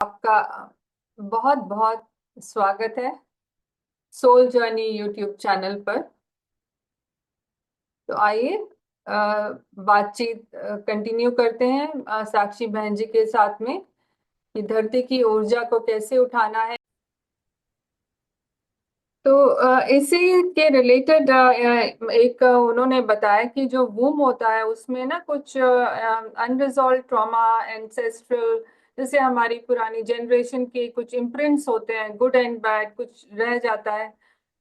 आपका बहुत बहुत स्वागत है सोल जर्नी यूट्यूब चैनल पर। तो आइए अ, बातचीत कंटिन्यू करते हैं साक्षी बहन जी के साथ में कि धरती की ऊर्जा को कैसे उठाना है। तो इसी के रिलेटेड एक उन्होंने बताया कि जो वूम होता है उसमें ना कुछ अनरिजॉल्व ट्रॉमा एंसेस्ट्रल, जैसे हमारी पुरानी जनरेशन के कुछ इम्प्रिंट्स होते हैं, गुड एंड बैड, कुछ रह जाता है।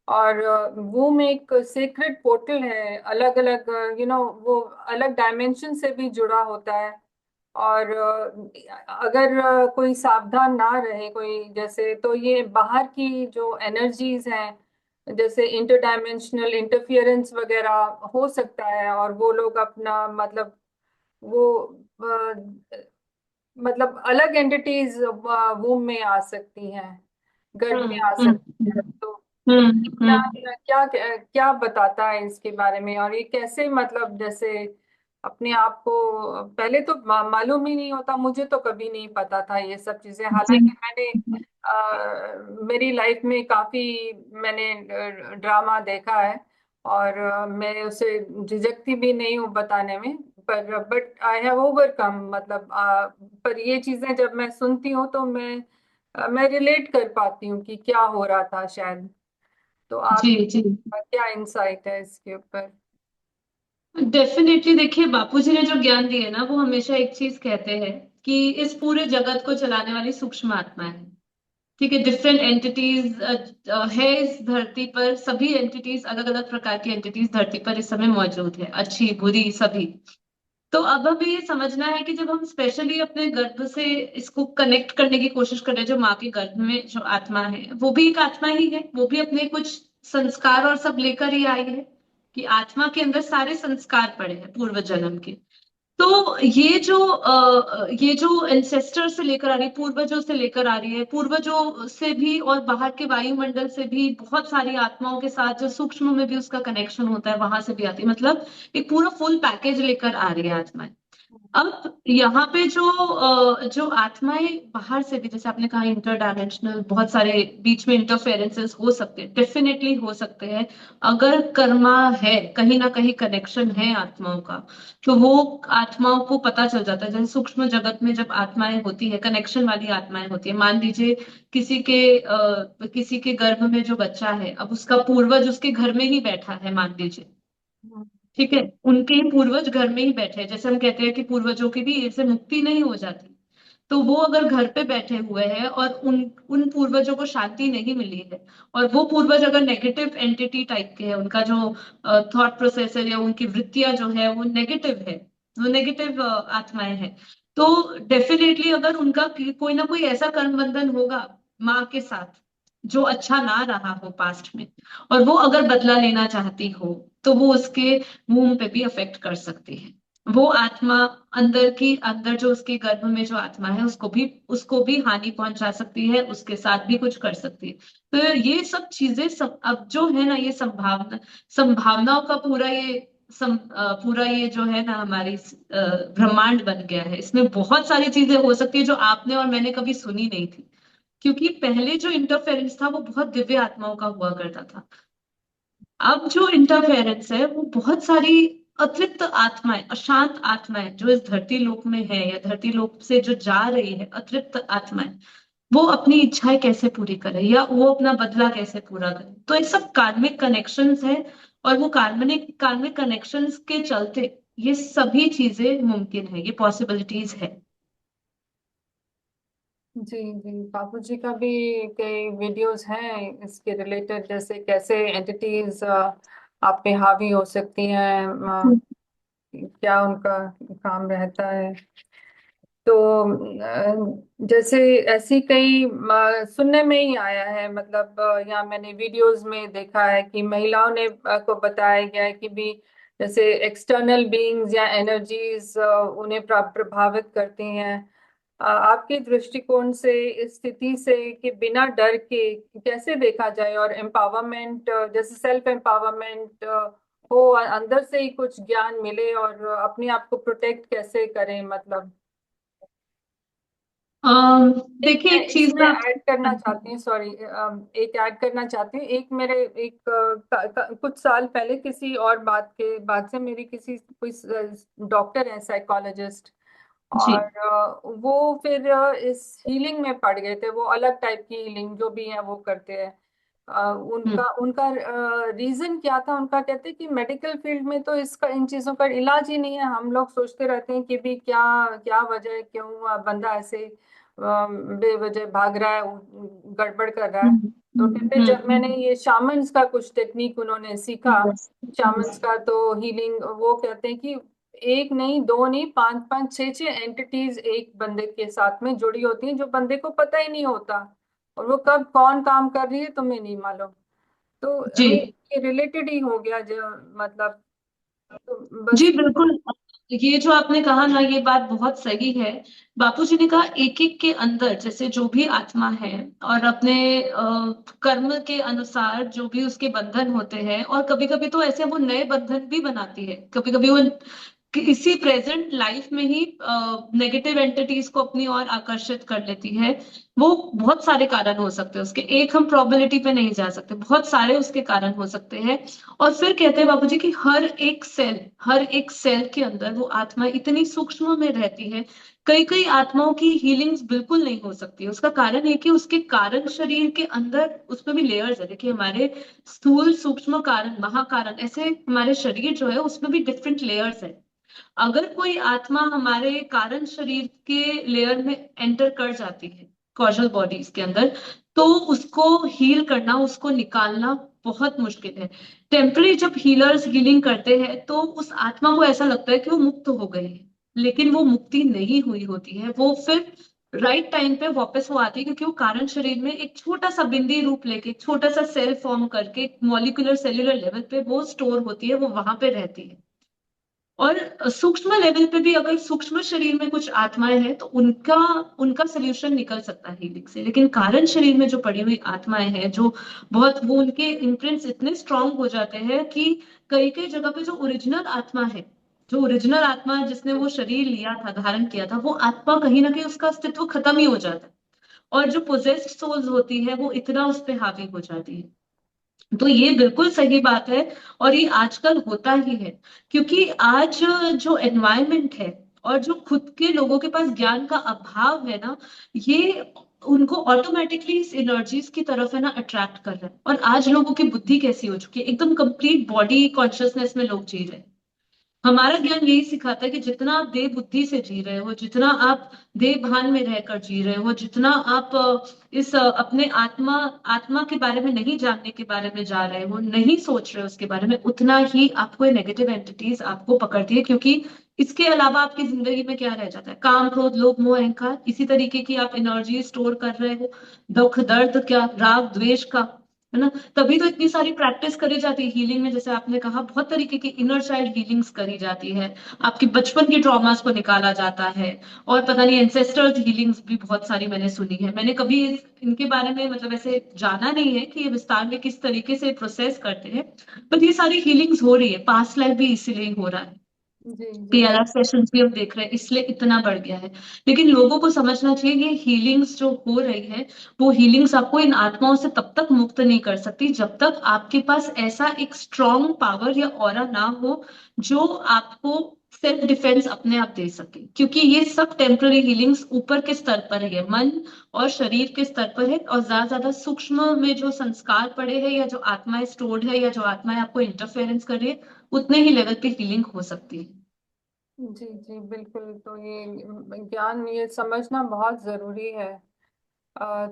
और वूम एक सीक्रेट पोर्टल है, अलग अलग वो अलग डायमेंशन से भी जुड़ा होता है। और अगर कोई सावधान ना रहे कोई, जैसे तो ये बाहर की जो एनर्जीज हैं, जैसे इंटरडायमेंशनल इंटरफियरेंस वगैरह हो सकता है, और वो लोग अपना मतलब वो मतलब अलग एंटिटीज वूम में आ सकती हैं, गर्भ में आ हम्म सकती है। तो हम्म विज्ञान क्या क्या बताता है इसके बारे में, और ये कैसे मतलब जैसे अपने आप को, पहले तो मालूम ही नहीं होता, मुझे तो कभी नहीं पता था ये सब चीजें, जी हालांकि मैंने मेरी लाइफ में काफी मैंने ड्रामा देखा है, और मैं उसे झिझकती भी नहीं हूँ बताने में। पर बट आई हैव ओवरकम, मतलब पर ये चीजें जब मैं सुनती हूँ तो मैं रिलेट कर पाती हूँ कि क्या हो रहा था शायद। तो जी आप जी। क्या इंसाइट है इसके ऊपर? डेफिनेटली देखिए, बापूजी ने जो ज्ञान दिए ना, वो हमेशा एक चीज कहते हैं कि इस पूरे जगत को चलाने वाली सूक्ष्म आत्मा है। ठीक है, डिफरेंट एंटिटीज है इस धरती पर। सभी एंटिटीज, अलग अलग प्रकार की एंटिटीज धरती पर इस समय मौजूद है, अच्छी बुरी सभी। तो अब हमें ये समझना है कि जब हम स्पेशली अपने गर्भ से इसको कनेक्ट करने की कोशिश कर रहे हैं, जो माँ के गर्भ में जो आत्मा है वो भी एक आत्मा ही है, वो भी अपने कुछ संस्कार और सब लेकर ही आई है। कि आत्मा के अंदर सारे संस्कार पड़े हैं पूर्व जन्म के। तो ये जो एंसेस्टर से लेकर आ रही है, पूर्वजों से लेकर आ रही है, पूर्वजों से भी और बाहर के वायुमंडल से भी बहुत सारी आत्माओं के साथ जो सूक्ष्म में भी उसका कनेक्शन होता है, वहां से भी आती है। मतलब एक पूरा फुल पैकेज लेकर आ रही है आत्माएं। अब यहाँ पे जो आत्माएं बाहर से भी, जैसे आपने कहा, इंटर डायमेंशनल बहुत सारे बीच में इंटरफेरेंसेस हो सकते हैं, डेफिनेटली हो सकते हैं। अगर कर्मा है, कहीं ना कहीं कनेक्शन है आत्माओं का, तो वो आत्माओं को पता चल जाता है। जैसे सूक्ष्म जगत में जब आत्माएं होती है, कनेक्शन वाली आत्माएं होती है, मान लीजिए किसी के गर्भ में जो बच्चा है, अब उसका पूर्वज उसके घर में ही बैठा है, मान लीजिए। ठीक है, उनके ही पूर्वज घर में ही बैठे हैं। जैसे हम कहते हैं कि पूर्वजों की भी इससे मुक्ति नहीं हो जाती, तो वो अगर घर पे बैठे हुए हैं और उन उन पूर्वजों को शांति नहीं मिली है, और वो पूर्वज अगर नेगेटिव एंटिटी टाइप के हैं, उनका जो थॉट प्रोसेस है या उनकी वृत्तियां जो है वो नेगेटिव है, वो नेगेटिव आत्माएं हैं, तो डेफिनेटली अगर उनका कोई ना कोई ऐसा कर्म बंधन होगा माँ के साथ, जो अच्छा ना रहा हो पास्ट में, और वो अगर बदला लेना चाहती हो, तो वो उसके मुंह पे भी अफेक्ट कर सकती है। वो आत्मा अंदर जो उसके गर्भ में जो आत्मा है, उसको भी हानि पहुंचा सकती है, उसके साथ भी कुछ कर सकती है। तो ये सब चीजें सब अब जो है ना, ये संभावनाओं का पूरा ये जो है ना, हमारी ब्रह्मांड बन गया है। इसमें बहुत सारी चीजें हो सकती है जो आपने और मैंने कभी सुनी नहीं थी, क्योंकि पहले जो इंटरफेरेंस था वो बहुत दिव्य आत्माओं का हुआ करता था। अब जो इंटरफेरेंस है वो बहुत सारी अतृप्त आत्माएं, अशांत आत्माएं जो इस धरती लोक में है, या धरती लोक से जो जा रही है, अतृप्त आत्माएं, वो अपनी इच्छाएं कैसे पूरी करे, या वो अपना बदला कैसे पूरा करे। तो ये सब कार्मिक कनेक्शंस है, और वो कार्मिक कार्मिक कनेक्शंस के चलते ये सभी चीजें मुमकिन है, ये पॉसिबिलिटीज है। जी जी, बापू जी का भी कई वीडियोस हैं इसके रिलेटेड, जैसे कैसे एंटिटीज आप पे हावी हो सकती हैं, क्या उनका काम रहता है। तो जैसे ऐसी कई सुनने में ही आया है, मतलब या मैंने वीडियोस में देखा है कि महिलाओं ने को बताया गया है कि भी जैसे एक्सटर्नल बीइंग्स या एनर्जीज उन्हें प्रभावित करती हैं। आपके दृष्टिकोण से इस स्थिति से कि बिना डर के कैसे देखा जाए, और एम्पावरमेंट, जैसे सेल्फ एम्पावरमेंट हो, अंदर से ही कुछ ज्ञान मिले, और अपने आप को प्रोटेक्ट कैसे करें मतलब। एक देखिए मैं एक चीज इसमें मैं ऐड करना आपसे। चाहती हूँ, सॉरी, एक ऐड करना चाहती हूँ। एक मेरे एक कुछ साल पहले किसी और बात के बाद से मेरी किसी कोई डॉक्टर है, साइकोलॉजिस्ट, जी। और वो फिर इस हीलिंग में पड़ गए थे। वो अलग टाइप की हीलिंग जो भी है वो करते हैं। हम्म। उनका उनका रीजन क्या था? उनका कहते हैं कि मेडिकल फील्ड में तो इसका इन चीजों का इलाज ही नहीं है। हम लोग सोचते रहते हैं कि भी क्या क्या वजह है, क्यों बंदा ऐसे बेवजह भाग रहा है, गड़बड़ कर रहा है। हम्म। तो हम्म। कहते हैं जब मैंने ये शामन्स का कुछ टेक्निक उन्होंने सीखा, यस। Shamans yes. का तो हीलिंग, वो कहते हैं कि एक नहीं, दो नहीं, पांच पांच छह छह एंटिटीज एक बंदे के साथ में जुड़ी होती हैं, जो बंदे को पता ही नहीं होता, और वो कब कौन काम कर रही है तुम्हें नहीं मालूम। तो जी। ये रिलेटेड ही हो गया जो, मतलब, तो जी बस। बिल्कुल। ये जो आपने कहा ना, ये बात बहुत सही है। बापूजी ने कहा एक एक के अंदर जैसे जो भी आत्मा है, और अपने कर्म के अनुसार जो भी उसके बंधन होते हैं, और कभी कभी तो ऐसे वो नए बंधन भी बनाती है, कभी कभी वो कि इसी प्रेजेंट लाइफ में ही नेगेटिव एंटिटीज को अपनी ओर आकर्षित कर लेती है। वो बहुत सारे कारण हो सकते हैं उसके, एक हम प्रोबेबिलिटी पे नहीं जा सकते, बहुत सारे उसके कारण हो सकते हैं। और फिर कहते हैं बाबूजी कि हर एक सेल के अंदर वो आत्मा इतनी सूक्ष्म में रहती है। कई कई आत्माओं की हीलिंग्स बिल्कुल नहीं हो सकती है। उसका कारण है कि उसके कारण शरीर के अंदर उसमें भी लेयर्स है। देखिए हमारे स्थूल सूक्ष्म कारण महाकारण ऐसे हमारे शरीर जो है उसमें भी डिफरेंट लेयर्स है। अगर कोई आत्मा हमारे कारण शरीर के लेयर में एंटर कर जाती है, कॉजल बॉडीज के अंदर, तो उसको हील करना, उसको निकालना बहुत मुश्किल है। टेम्पररी जब हीलर्स हीलिंग करते हैं तो उस आत्मा को ऐसा लगता है कि वो मुक्त हो गई है, लेकिन वो मुक्ति नहीं हुई होती है। वो फिर राइट टाइम पे वापस वो आती है, क्योंकि वो कारण शरीर में एक छोटा सा बिंदी रूप लेके, एक छोटा सा सेल फॉर्म करके, मॉलिक्यूलर सेल्यूलर लेवल पे वो स्टोर होती है, वो वहां पे रहती है। और सूक्ष्म लेवल पे भी अगर सूक्ष्म शरीर में कुछ आत्माएं हैं तो उनका उनका सोल्यूशन निकल सकता है हीलिंग से। लेकिन कारण शरीर में जो पड़ी हुई आत्माएं हैं, जो बहुत, वो उनके इम्प्रिंट्स इतने स्ट्रांग हो जाते हैं कि कई कई जगह पे जो ओरिजिनल आत्मा है, जो ओरिजिनल आत्मा जिसने वो शरीर लिया था, धारण किया था, वो आत्मा कहीं ना कहीं उसका अस्तित्व खत्म ही हो जाता है। और जो पोजेस्ड सोल्स होती है वो इतना उस पे हावी हो जाती है। तो ये बिल्कुल सही बात है। और ये आजकल होता ही है, क्योंकि आज जो एनवायरनमेंट है और जो खुद के लोगों के पास ज्ञान का अभाव है ना, ये उनको ऑटोमेटिकली इस एनर्जीज की तरफ है ना अट्रैक्ट कर रहा है। और आज लोगों की बुद्धि कैसी हो चुकी है, एकदम कंप्लीट बॉडी कॉन्शियसनेस में लोग जी रहे हैं। हमारा ज्ञान यही सिखाता है कि जितना आप देह बुद्धि से जी रहे हो, जितना आप देह भान में रहकर जी रहे हो, जितना आप अपने आत्मा आत्मा के बारे में नहीं जानने के बारे में जा रहे हो, नहीं सोच रहे हो उसके बारे में, उतना ही आपको ये नेगेटिव एंटिटीज आपको पकड़ती है। क्योंकि इसके अलावा आपकी जिंदगी में क्या रह जाता है? काम, क्रोध, लोभ, मोह, अहंकार, इसी तरीके की आप एनर्जी स्टोर कर रहे हो। दुख, दर्द, क्या, राग, द्वेष का, है ना? तभी तो इतनी सारी प्रैक्टिस करी जाती है हीलिंग में। जैसे आपने कहा, बहुत तरीके की इनर चाइल्ड हीलिंग्स करी जाती है। आपके बचपन की ट्रॉमास को निकाला जाता है। और पता नहीं, एंसेस्टर्स हीलिंग्स भी बहुत सारी मैंने सुनी है। मैंने कभी इनके बारे में मतलब ऐसे जाना नहीं है कि ये विस्तार में किस तरीके से प्रोसेस करते हैं, पर ये सारी हीलिंग्स हो रही है। पास्ट लाइफ भी इसीलिए हो रहा है। जी जी पीएलआर सेशंस भी हम देख रहे हैं, इसलिए इतना बढ़ गया है। लेकिन लोगों को समझना चाहिए, ये हीलिंग्स जो हो रही है, वो हीलिंग्स आपको इन आत्माओं से तब तक मुक्त नहीं कर सकती जब तक आपके पास ऐसा एक स्ट्रॉन्ग पावर या ऑरा ना हो जो आपको सेल्फ डिफेंस अपने आप दे सके। क्योंकि ये सब टेम्पररी हीलिंग्स ऊपर के स्तर पर है, मन और शरीर के स्तर पर है। और ज्यादा ज्यादा सूक्ष्म में जो संस्कार पड़े हैं, या जो आत्माएं स्टोर्ड है, या जो आत्माएं आपको इंटरफेरेंस कर रही है, उतने ही लेवल पे हीलिंग हो सकती है। जी जी बिल्कुल। तो ये ज्ञान, ये समझना बहुत जरूरी है।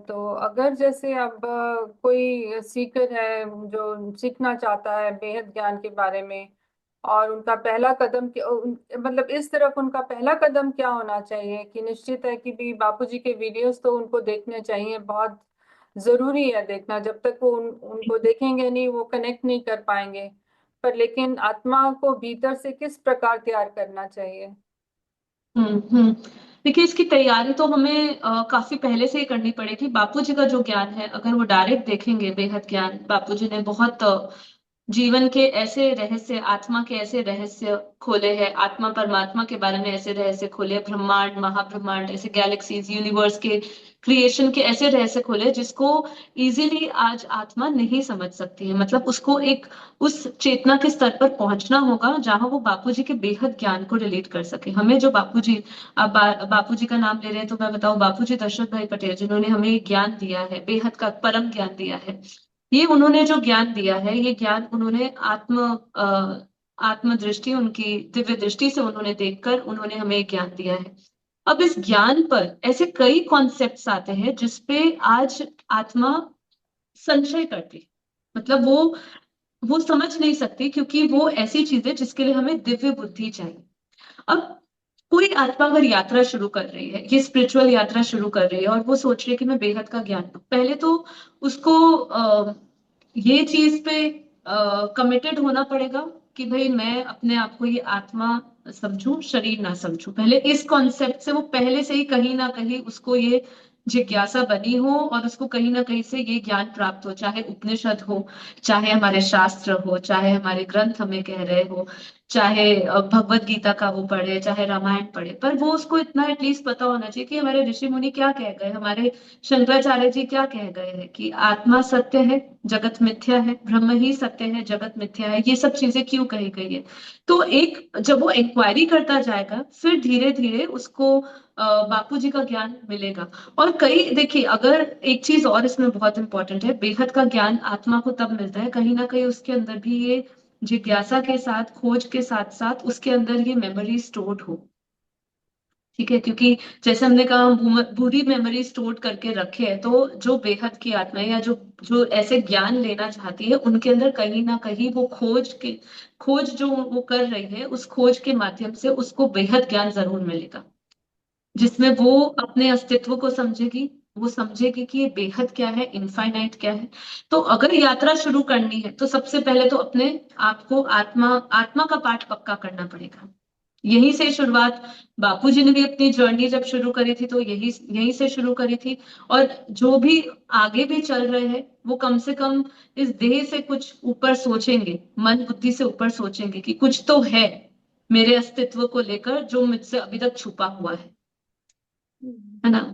तो अगर जैसे अब कोई सीकर है जो सीखना चाहता है बेहद ज्ञान के बारे में, और उनका पहला कदम मतलब इस तरफ उनका पहला कदम क्या होना चाहिए? कि निश्चित है कि भी बापूजी के वीडियोस तो उनको देखने चाहिए, बहुत जरूरी है देखना। जब तक वो उनको देखेंगे नहीं, वो कनेक्ट नहीं कर पाएंगे। पर लेकिन आत्मा को भीतर से किस प्रकार तैयार करना चाहिए? हम्म। देखिए इसकी तैयारी तो हमें काफी पहले से ही करनी पड़ेगी। बापूजी का जो ज्ञान है, अगर वो डायरेक्ट देखेंगे, बेहद ज्ञान बापूजी ने बहुत जीवन के ऐसे रहस्य, आत्मा के ऐसे रहस्य खोले हैं, आत्मा परमात्मा के बारे में ऐसे रहस्य खोले, ब्रह्मांड महाब्रह्मांड ऐसे गैलेक्सीज यूनिवर्स के क्रिएशन के ऐसे रहस्य खोले जिसको इजीली आज आत्मा नहीं समझ सकती है। मतलब उसको एक उस चेतना के स्तर पर पहुंचना होगा जहां वो बापूजी के बेहद ज्ञान को रिलेट कर सके। हमें जो बापूजी, आप बापूजी का नाम ले रहे हैं तो मैं बताऊं, बापूजी दशरथ भाई पटेल जिन्होंने हमें ज्ञान दिया है, बेहद का परम ज्ञान दिया है, ये उन्होंने जो ज्ञान दिया है, ये ज्ञान उन्होंने आत्म दृष्टि, उनकी दिव्य दृष्टि से उन्होंने देखकर उन्होंने हमें ज्ञान दिया है। अब इस ज्ञान पर ऐसे कई कॉन्सेप्ट्स आते हैं जिसपे आज आत्मा संशय करती है। मतलब वो समझ नहीं सकती, क्योंकि वो ऐसी चीज है जिसके लिए हमें दिव्य बुद्धि चाहिए। अब कोई आत्मा अगर यात्रा शुरू कर रही है, ये स्पिरिचुअल यात्रा शुरू कर रही है और वो सोच रही है कि मैं बेहद का ज्ञान लूं, पहले तो उसको ये चीज पे कमिटेड होना पड़ेगा कि भाई मैं अपने आप को ये आत्मा समझूं, शरीर ना समझूं। पहले इस कॉन्सेप्ट से वो पहले से ही कहीं ना कहीं उसको ये जिज्ञासा बनी हो और उसको कहीं ना कहीं से ये ज्ञान प्राप्त हो, चाहे उपनिषद हो, चाहे हमारे शास्त्र हो, चाहे हमारे ग्रंथ हमें कह रहे हो, चाहे भगवत गीता का वो पढ़े, चाहे रामायण पढ़े, पर वो उसको इतना एटलीस्ट पता होना चाहिए कि हमारे ऋषि मुनि क्या कह गए, हमारे शंकराचार्य जी क्या कह गए हैं कि आत्मा सत्य है, जगत मिथ्या है, ब्रह्म ही सत्य है, जगत मिथ्या है, ये सब चीजें क्यों कही गई है। तो एक जब वो इंक्वायरी करता जाएगा, फिर धीरे धीरे उसको बापू जी का ज्ञान मिलेगा। और कई देखिए, अगर एक चीज और इसमें बहुत इंपॉर्टेंट है, बेहद का ज्ञान आत्मा को तब मिलता है कहीं ना कहीं उसके अंदर भी ये जिज्ञासा के साथ, खोज के साथ साथ उसके अंदर ये मेमोरी स्टोर्ड हो। ठीक है, क्योंकि जैसे हमने कहा हम बुरी मेमोरी स्टोर करके रखे हैं, तो जो बेहद की आत्मा है या जो जो ऐसे ज्ञान लेना चाहती है, उनके अंदर कहीं ना कहीं वो खोज जो वो कर रही है, उस खोज के माध्यम से उसको बेहद ज्ञान जरूर मिलेगा, जिसमें वो अपने अस्तित्व को समझेगी, वो समझेगी कि ये बेहद क्या है, इनफाइनाइट क्या है। तो अगर यात्रा शुरू करनी है तो सबसे पहले तो अपने आप को आत्मा आत्मा का पाठ पक्का करना पड़ेगा। यहीं से शुरुआत, बापूजी ने भी अपनी जर्नी जब शुरू करी थी तो यही यहीं से शुरू करी थी। और जो भी आगे भी चल रहे हैं, वो कम से कम इस देह से कुछ ऊपर सोचेंगे, मन बुद्धि से ऊपर सोचेंगे कि कुछ तो है मेरे अस्तित्व को लेकर जो मुझसे अभी तक छुपा हुआ है ना।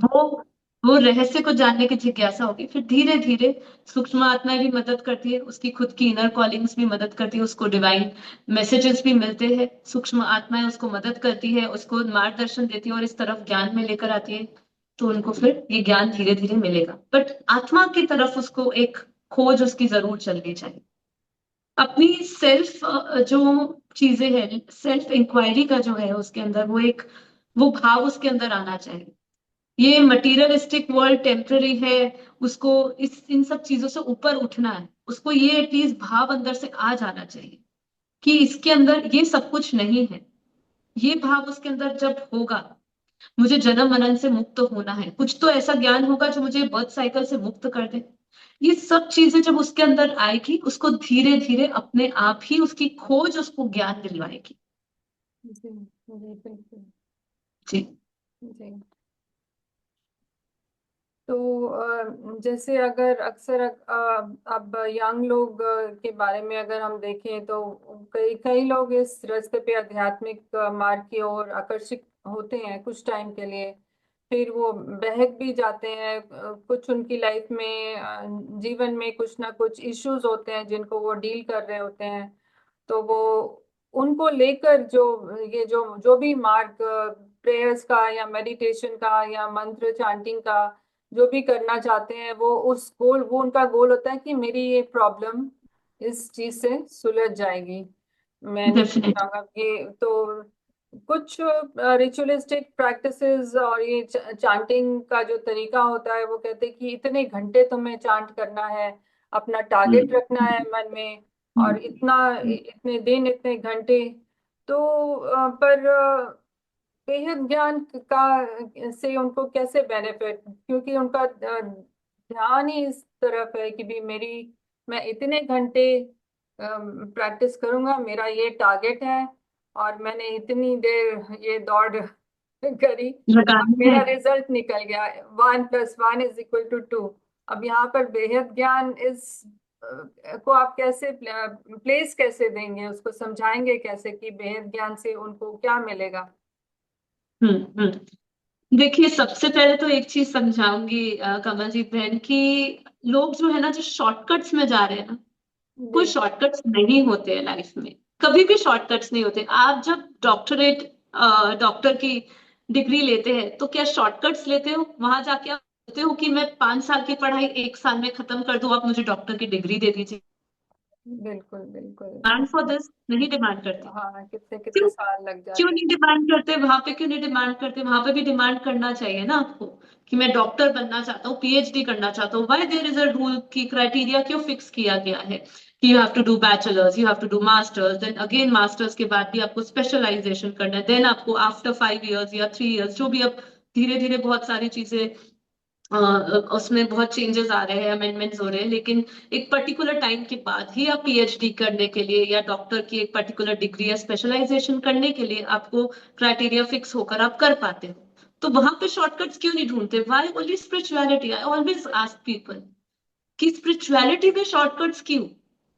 वो रहस्य को जानने की जिज्ञासा होगी, फिर धीरे धीरे सूक्ष्म आत्माएं भी मदद करती है, उसकी खुद की इनर कॉलिंग्स भी मदद करती है, उसको डिवाइन मैसेजेस भी मिलते हैं, सूक्ष्म आत्माएं उसको मदद करती है, उसको मार्गदर्शन देती है और इस तरफ ज्ञान में लेकर आती है। तो उनको फिर ये ज्ञान धीरे धीरे मिलेगा, बट आत्मा की तरफ उसको एक खोज उसकी जरूर चलनी चाहिए। अपनी सेल्फ जो चीजें हैं, सेल्फ इंक्वायरी का जो है उसके अंदर वो एक वो भाव उसके अंदर आना चाहिए। ये मटीरियलिस्टिक वर्ल्ड टेम्पररी है, उसको इस इन सब चीजों से ऊपर उठना है, उसको ये एटलीस्ट भाव अंदर से आ जाना चाहिए कि इसके अंदर ये सब कुछ नहीं है। ये भाव उसके अंदर जब होगा, मुझे जन्म मरण से मुक्त होना है, कुछ तो ऐसा ज्ञान होगा जो मुझे बर्थ साइकिल से मुक्त कर दे। ये सब चीजें जब उसके अंदर आएगी, उसको धीरे धीरे अपने आप ही उसकी खोज उसको ज्ञान दिलवाएगी। जी जी बिल्कुल। जी। जी। तो जैसे अगर अक्सर अब यंग लोग के बारे में अगर हम देखें तो कई कई लोग इस रास्ते पे आध्यात्मिक मार्ग की ओर आकर्षित होते हैं कुछ टाइम के लिए, फिर वो बहक भी जाते हैं। कुछ उनकी लाइफ में जीवन में कुछ ना कुछ इश्यूज होते हैं जिनको वो डील कर रहे होते हैं। तो वो उनको लेकर जो ये जो जो भी मार्ग प्रेयर्स का या मेडिटेशन का या मंत्र चांटिंग का जो भी करना चाहते हैं, वो उस गोल वो उनका गोल होता है कि मेरी ये प्रॉब्लम इस चीज से सुलझ जाएगी, मैं निकल डेफिनेटली। जाऊंगा। ये तो कुछ रिचुअलिस्टिक प्रैक्टिसेस और ये चांटिंग का जो तरीका होता है, वो कहते हैं कि इतने घंटे तुम्हें चांट करना है, अपना टारगेट रखना है मन में, और इतना इतने दिन इतने घंटे। तो पर बेहद ज्ञान का से उनको कैसे बेनिफिट, क्योंकि उनका ध्यान ही इस तरफ है कि भी मेरी मैं इतने घंटे प्रैक्टिस करूंगा, मेरा ये टारगेट है, और मैंने इतनी देर ये दौड़ करी और लगाना है। मेरा रिजल्ट निकल गया, 1 + 1 = 2। अब यहाँ पर बेहद ज्ञान इज को आप कैसे प्लेस कैसे देंगे, उसको समझाएंगे कैसे कि बेहद ज्ञान से उनको क्या मिलेगा? देखिए, सबसे पहले तो एक चीज समझाऊंगी कमलजीत बहन, कि लोग जो है ना, जो शॉर्टकट्स में जा रहे हैं ना, जी। कोई शॉर्टकट्स नहीं होते हैं लाइफ में। कभी भी शॉर्टकट्स नहीं होते। आप जब डॉक्टर की डिग्री लेते हैं तो क्या शॉर्टकट्स लेते हो? वहां जाके आप बोलते हो कि मैं 5 साल की पढ़ाई 1 साल में खत्म कर दूं, आप मुझे डॉक्टर की डिग्री दे दीजिए? बिल्कुल बिल्कुल। डिमांड फॉर दिस नहीं डिमांड करते। हाँ, कितने कितने क्यों? साल लग क्यों जाते नहीं डिमांड करते वहां पे? क्यों नहीं डिमांड करते वहां पे? भी डिमांड करना चाहिए ना आपको, कि मैं डॉक्टर बनना चाहता हूँ, पीएचडी करना चाहता हूँ। Why there is a rule की क्राइटेरिया क्यों फिक्स किया गया है कि you have to do bachelors, you have to do masters, then again masters के बाद भी आपको स्पेशलाइजेशन करना है, देन आपको आफ्टर 5 इयर्स या 3 इयर्स, जो भी अब धीरे धीरे बहुत सारी चीजें अ, उसमें बहुत चेंजेस आ रहे हैं, अमेंडमेंट्स हो रहे हैं, लेकिन एक पर्टिकुलर टाइम के बाद ही आप पीएचडी करने के लिए या डॉक्टर की एक पर्टिकुलर डिग्री या स्पेशलाइजेशन करने के लिए आपको क्राइटेरिया फिक्स होकर आप कर पाते हो। तो वहां पे शॉर्टकट्स क्यों नहीं ढूंढते? Why only spirituality? I always ask people कि स्पिरिचुअलिटी में शॉर्टकट्स क्यों?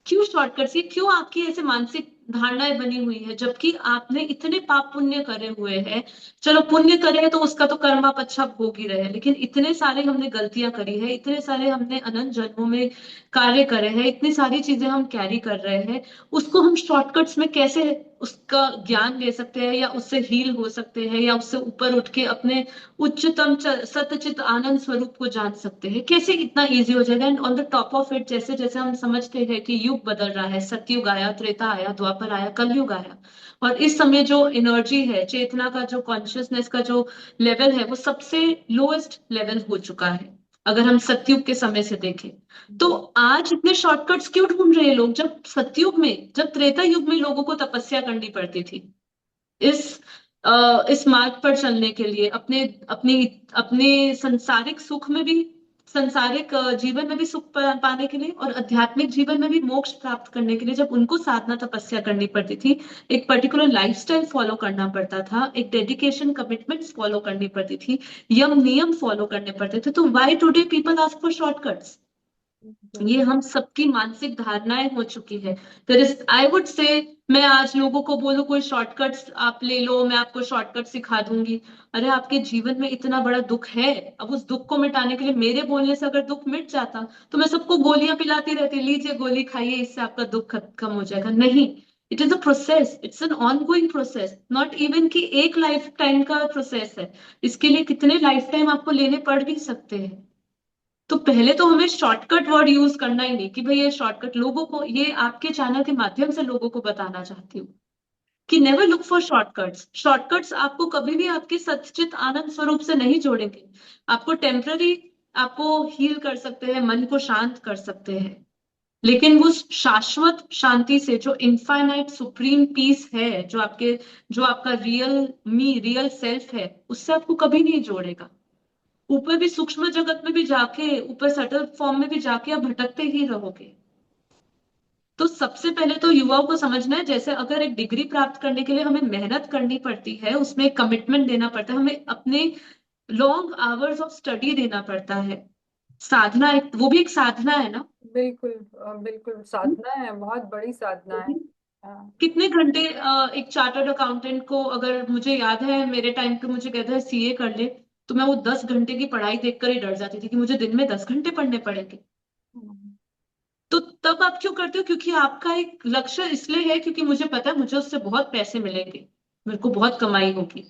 क्यों शॉर्टकट्स? ये क्यों आपकी ऐसे मानसिक धारणाएं बनी हुई है, जबकि आपने इतने पाप पुण्य करे हुए हैं। चलो, पुण्य करे हैं तो उसका तो कर्म आप अच्छा भोग ही रहे हैं, लेकिन इतने सारे हमने गलतियां करी है, इतने सारे हमने अनंत जन्मों में कार्य करे हैं, इतनी सारी चीजें हम कैरी कर रहे हैं, उसको हम शॉर्टकट्स में कैसे उसका ज्ञान ले सकते हैं, या उससे हील हो सकते हैं, या उससे ऊपर उठ के अपने उच्चतम सतचित आनंद स्वरूप को जान सकते हैं? कैसे इतना इजी हो जाएगा? And on the top of it, जैसे जैसे हम समझते हैं कि युग बदल रहा है, सतयुग आया, त्रेता आया, द्वापर आया, कलयुग आया, और इस समय जो एनर्जी है, चेतना का जो कॉन्शियसनेस का जो लेवल है, वो सबसे लोएस्ट लेवल हो चुका है अगर हम सतयुग के समय से देखें। तो जी। आज इतने शॉर्टकट्स क्यों ढूंढ रहे हैं लोग, जब सतयुग में, जब त्रेता युग में लोगों को तपस्या करनी पड़ती थी इस इस मार्ग पर चलने के लिए, अपने अपने अपने सांसारिक सुख में भी, सांसारिक जीवन में भी सुख पाने के लिए, और आध्यात्मिक जीवन में भी मोक्ष प्राप्त करने के लिए, जब उनको साधना तपस्या करनी पड़ती थी, एक पर्टिकुलर लाइफस्टाइल फॉलो करना पड़ता था, एक डेडिकेशन कमिटमेंट्स फॉलो करनी पड़ती थी, यम नियम फॉलो करने पड़ते थे, तो why today people ask for shortcuts? ये हम सबकी मानसिक धारणाएं हो चुकी है। There is, I would say, मैं आज लोगों को बोलूं कोई शॉर्टकट्स आप ले लो, मैं आपको शॉर्टकट सिखा दूंगी। अरे, आपके जीवन में इतना बड़ा दुख है, अब उस दुख को मिटाने के लिए मेरे बोलने से अगर दुख मिट जाता तो मैं सबको गोलियां पिलाती रहती, लीजिए गोली खाइए, इससे आपका दुख खत्म हो जाएगा। नहीं, it is a process, it's an on going process, not even कि एक लाइफ टाइम का प्रोसेस है। इसके लिए कितने लाइफ टाइम आपको लेने पड़ भी सकते हैं। तो पहले तो हमें शॉर्टकट वर्ड यूज करना ही नहीं, कि भाई ये शॉर्टकट, लोगों को, ये आपके चैनल के माध्यम से लोगों को बताना चाहती हूँ कि never look for shortcuts. Shortcuts आपको कभी भी आपके सच्चित आनंद स्वरूप से नहीं जोड़ेंगे। आपको टेम्पररी, आपको हील कर सकते हैं, मन को शांत कर सकते हैं, लेकिन वो शाश्वत शांति से, जो इनफाइनाइट सुप्रीम पीस है, जो आपके, जो आपका रियल मी, रियल सेल्फ है, उससे आपको कभी नहीं जोड़ेगा। ऊपर भी सूक्ष्म जगत में भी जाके, ऊपर सटल फॉर्म में भी जाके आप भटकते ही रहोगे। तो सबसे पहले तो युवाओं को समझना है, जैसे अगर एक डिग्री प्राप्त करने के लिए हमें मेहनत करनी पड़ती है, उसमें एक कमिटमेंट देना पड़ता है, हमें अपने लॉन्ग आवर्स ऑफ स्टडी देना पड़ता है। साधना, एक वो भी एक साधना है ना। बिल्कुल बिल्कुल साधना है, बहुत बड़ी साधना है। हाँ। कितने घंटे एक चार्टर्ड अकाउंटेंट को, अगर मुझे याद है मेरे टाइम पे मुझे कहता है सीए कर ले, तो मैं वो 10 घंटे की पढ़ाई देखकर ही डर जाती थी कि मुझे दिन में 10 घंटे पढ़ने पड़ेंगे। हम्म। तो तब आप क्यों करते हो? क्योंकि आपका एक लक्ष्य इसलिए है, क्योंकि मुझे पता है मुझे उससे बहुत पैसे मिलेंगे, मेरे को बहुत कमाई होगी।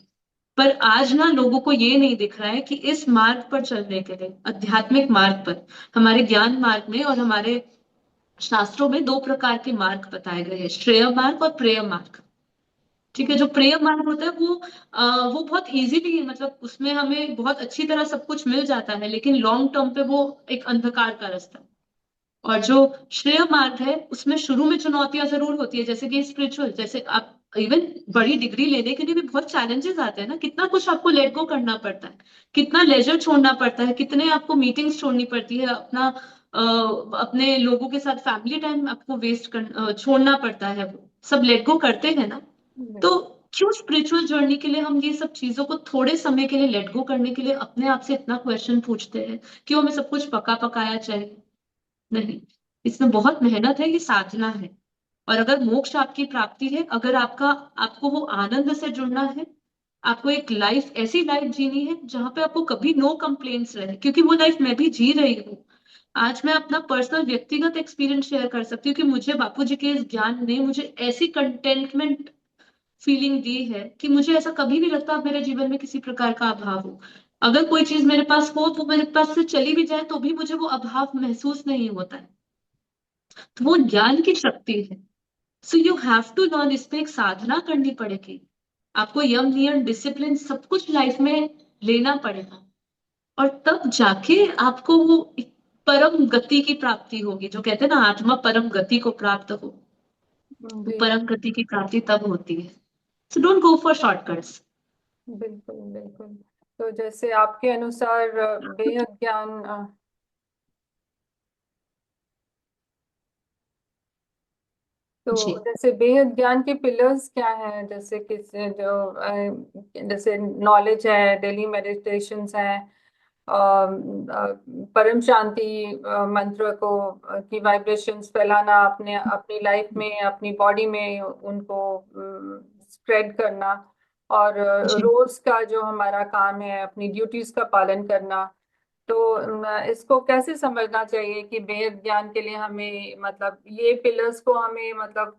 पर आज ना लोगों को ये नहीं दिख रहा है कि इस मार्ग पर चलने के लिए, आध्यात्मिक मार्ग पर, हमारे ज्ञान मार्ग में और हमारे शास्त्रों में 2 प्रकार के मार्ग बताए गए हैं, श्रेय मार्ग और प्रेय मार्ग। ठीक है, हम्म। जो प्रेय मार्ग होता है वो बहुत इजीली, मतलब उसमें हमें बहुत अच्छी तरह सब कुछ मिल जाता है, लेकिन लॉन्ग टर्म पे वो एक अंधकार का रास्ता है। और जो श्रेय मार्ग है, उसमें शुरू में चुनौतियां जरूर होती है, जैसे कि स्पिरिचुअल, जैसे आप इवन बड़ी डिग्री लेने के लिए भी बहुत चैलेंजेस आते हैं ना, कितना कुछ आपको लेट गो करना पड़ता है, कितना लेजर छोड़ना पड़ता है, कितने आपको मीटिंग्स छोड़नी पड़ती है, अपना अपने लोगों के साथ फैमिली टाइम आपको छोड़ना पड़ता है, वो सब लेट गो करते हैं ना। तो बिल्कुल। क्यों स्पिरिचुअल जर्नी के लिए हम ये सब चीजों को थोड़े समय के लिए लेट गो करने के लिए अपने आप से इतना क्वेश्चन पूछते हैं? क्यों हमें सब कुछ पका पकाया चाहिए? नहीं। इसमें बहुत मेहनत है, ये साधना है। और अगर मोक्ष आपकी प्राप्ति है, अगर आपको वो आनंद से जुड़ना है, आपको एक लाइफ, ऐसी लाइफ जीनी है जहां पे आपको कभी नो कंप्लेन्स रहे, क्योंकि वो लाइफ मैं भी जी रही हूँ। आज मैं अपना पर्सनल व्यक्तिगत एक्सपीरियंस शेयर कर सकती हूँ कि मुझे बापूजी के इस ज्ञान ने मुझे ऐसी कंटेंटमेंट फीलिंग दी है कि मुझे ऐसा कभी नहीं लगता अब मेरे जीवन में किसी प्रकार का अभाव हो। अगर कोई चीज मेरे पास हो, तो मेरे पास से चली भी जाए तो भी मुझे वो अभाव महसूस नहीं होता है। तो वो ज्ञान की शक्ति है। So you have to learn, इसमें एक साधना करनी पड़ेगी। आपको यम नियम डिसिप्लिन सब कुछ लाइफ में लेना पड़ेगा, और तब जाके आपको वो एक परम गति की प्राप्ति होगी। जो कहते हैं ना, आत्मा परम गति को प्राप्त हो, तो जी। परम गति की प्राप्ति तब होती है। So don't go for shortcuts. बिल्कुल बिल्कुल। तो जैसे आपके अनुसार बेहद ज्ञान, तो जी जैसे बेहद ज्ञान के पिलर्स क्या हैं? जैसे किस जो जैसे नॉलेज है, डेली मेडिटेशंस है, परम शांति मंत्र को की वाइब्रेशंस फैलाना अपने अपनी लाइफ में, अपनी बॉडी में उनको स्प्रेड करना, और जी रोज का जो हमारा काम है अपनी ड्यूटीज का पालन करना। तो इसको कैसे समझना चाहिए कि बेहद ज्ञान के लिए हमें मतलब ये पिलर्स को हमें मतलब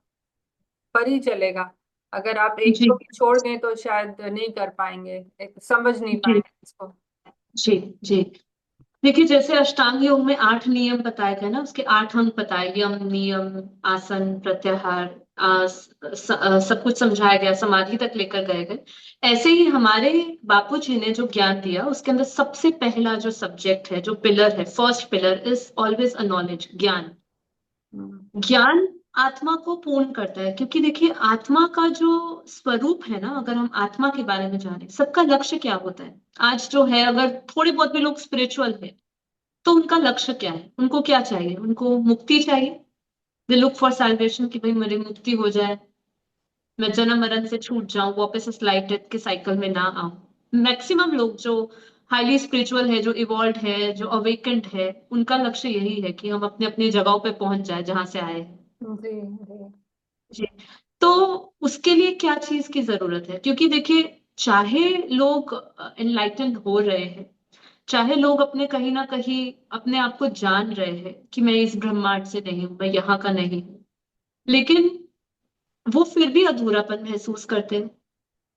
पर ही चलेगा? अगर आप एक जी को भी छोड़ दें तो शायद नहीं कर पाएंगे, समझ नहीं जी पाएंगे इसको। जी जी। देखिए, जैसे अष्टांग योग में 8 नियम बताए गए ना, उसके 8 अंग बताए, यम नियम, आसन, प्रत्याहार, सब कुछ समझाया गया, समाधि तक लेकर गए गए। ऐसे ही हमारे बापू जी ने जो ज्ञान दिया, उसके अंदर सबसे पहला जो सब्जेक्ट है, जो पिलर है, first pillar is always a knowledge, ज्ञान। हम्म। ज्ञान आत्मा को पूर्ण करता है, क्योंकि देखिए, आत्मा का जो स्वरूप है ना, अगर हम आत्मा के बारे में जाने, सबका लक्ष्य क्या होता है। आज जो है, अगर थोड़े बहुत भी लोग स्पिरिचुअल है, तो उनका लक्ष्य क्या है, उनको क्या चाहिए, उनको मुक्ति चाहिए। दे लुक फॉर सैल्वेशन, कि भाई मेरी मुक्ति हो जाए, मैं जन्म मरण से छूट जाऊं, वापस इस लाइफ डेथ के साइकिल में ना आऊं। मैक्सिमम लोग जो हाईली स्पिरिचुअल है, जो इवॉल्व है, जो अवेकेंड है, उनका लक्ष्य यही है कि हम अपने अपनी जगहों पे पहुंच जाए जहां से आए हैं। जी जी। जी। तो उसके लिए क्या चीज की जरूरत है, क्योंकि देखिए, चाहे लोग एनलाइटेंड हो रहे हैं, चाहे लोग अपने कहीं ना कहीं अपने आप को जान रहे हैं कि मैं इस ब्रह्मांड से नहीं हूं, मैं यहाँ का नहीं हूं, लेकिन वो फिर भी अधूरापन महसूस करते हैं।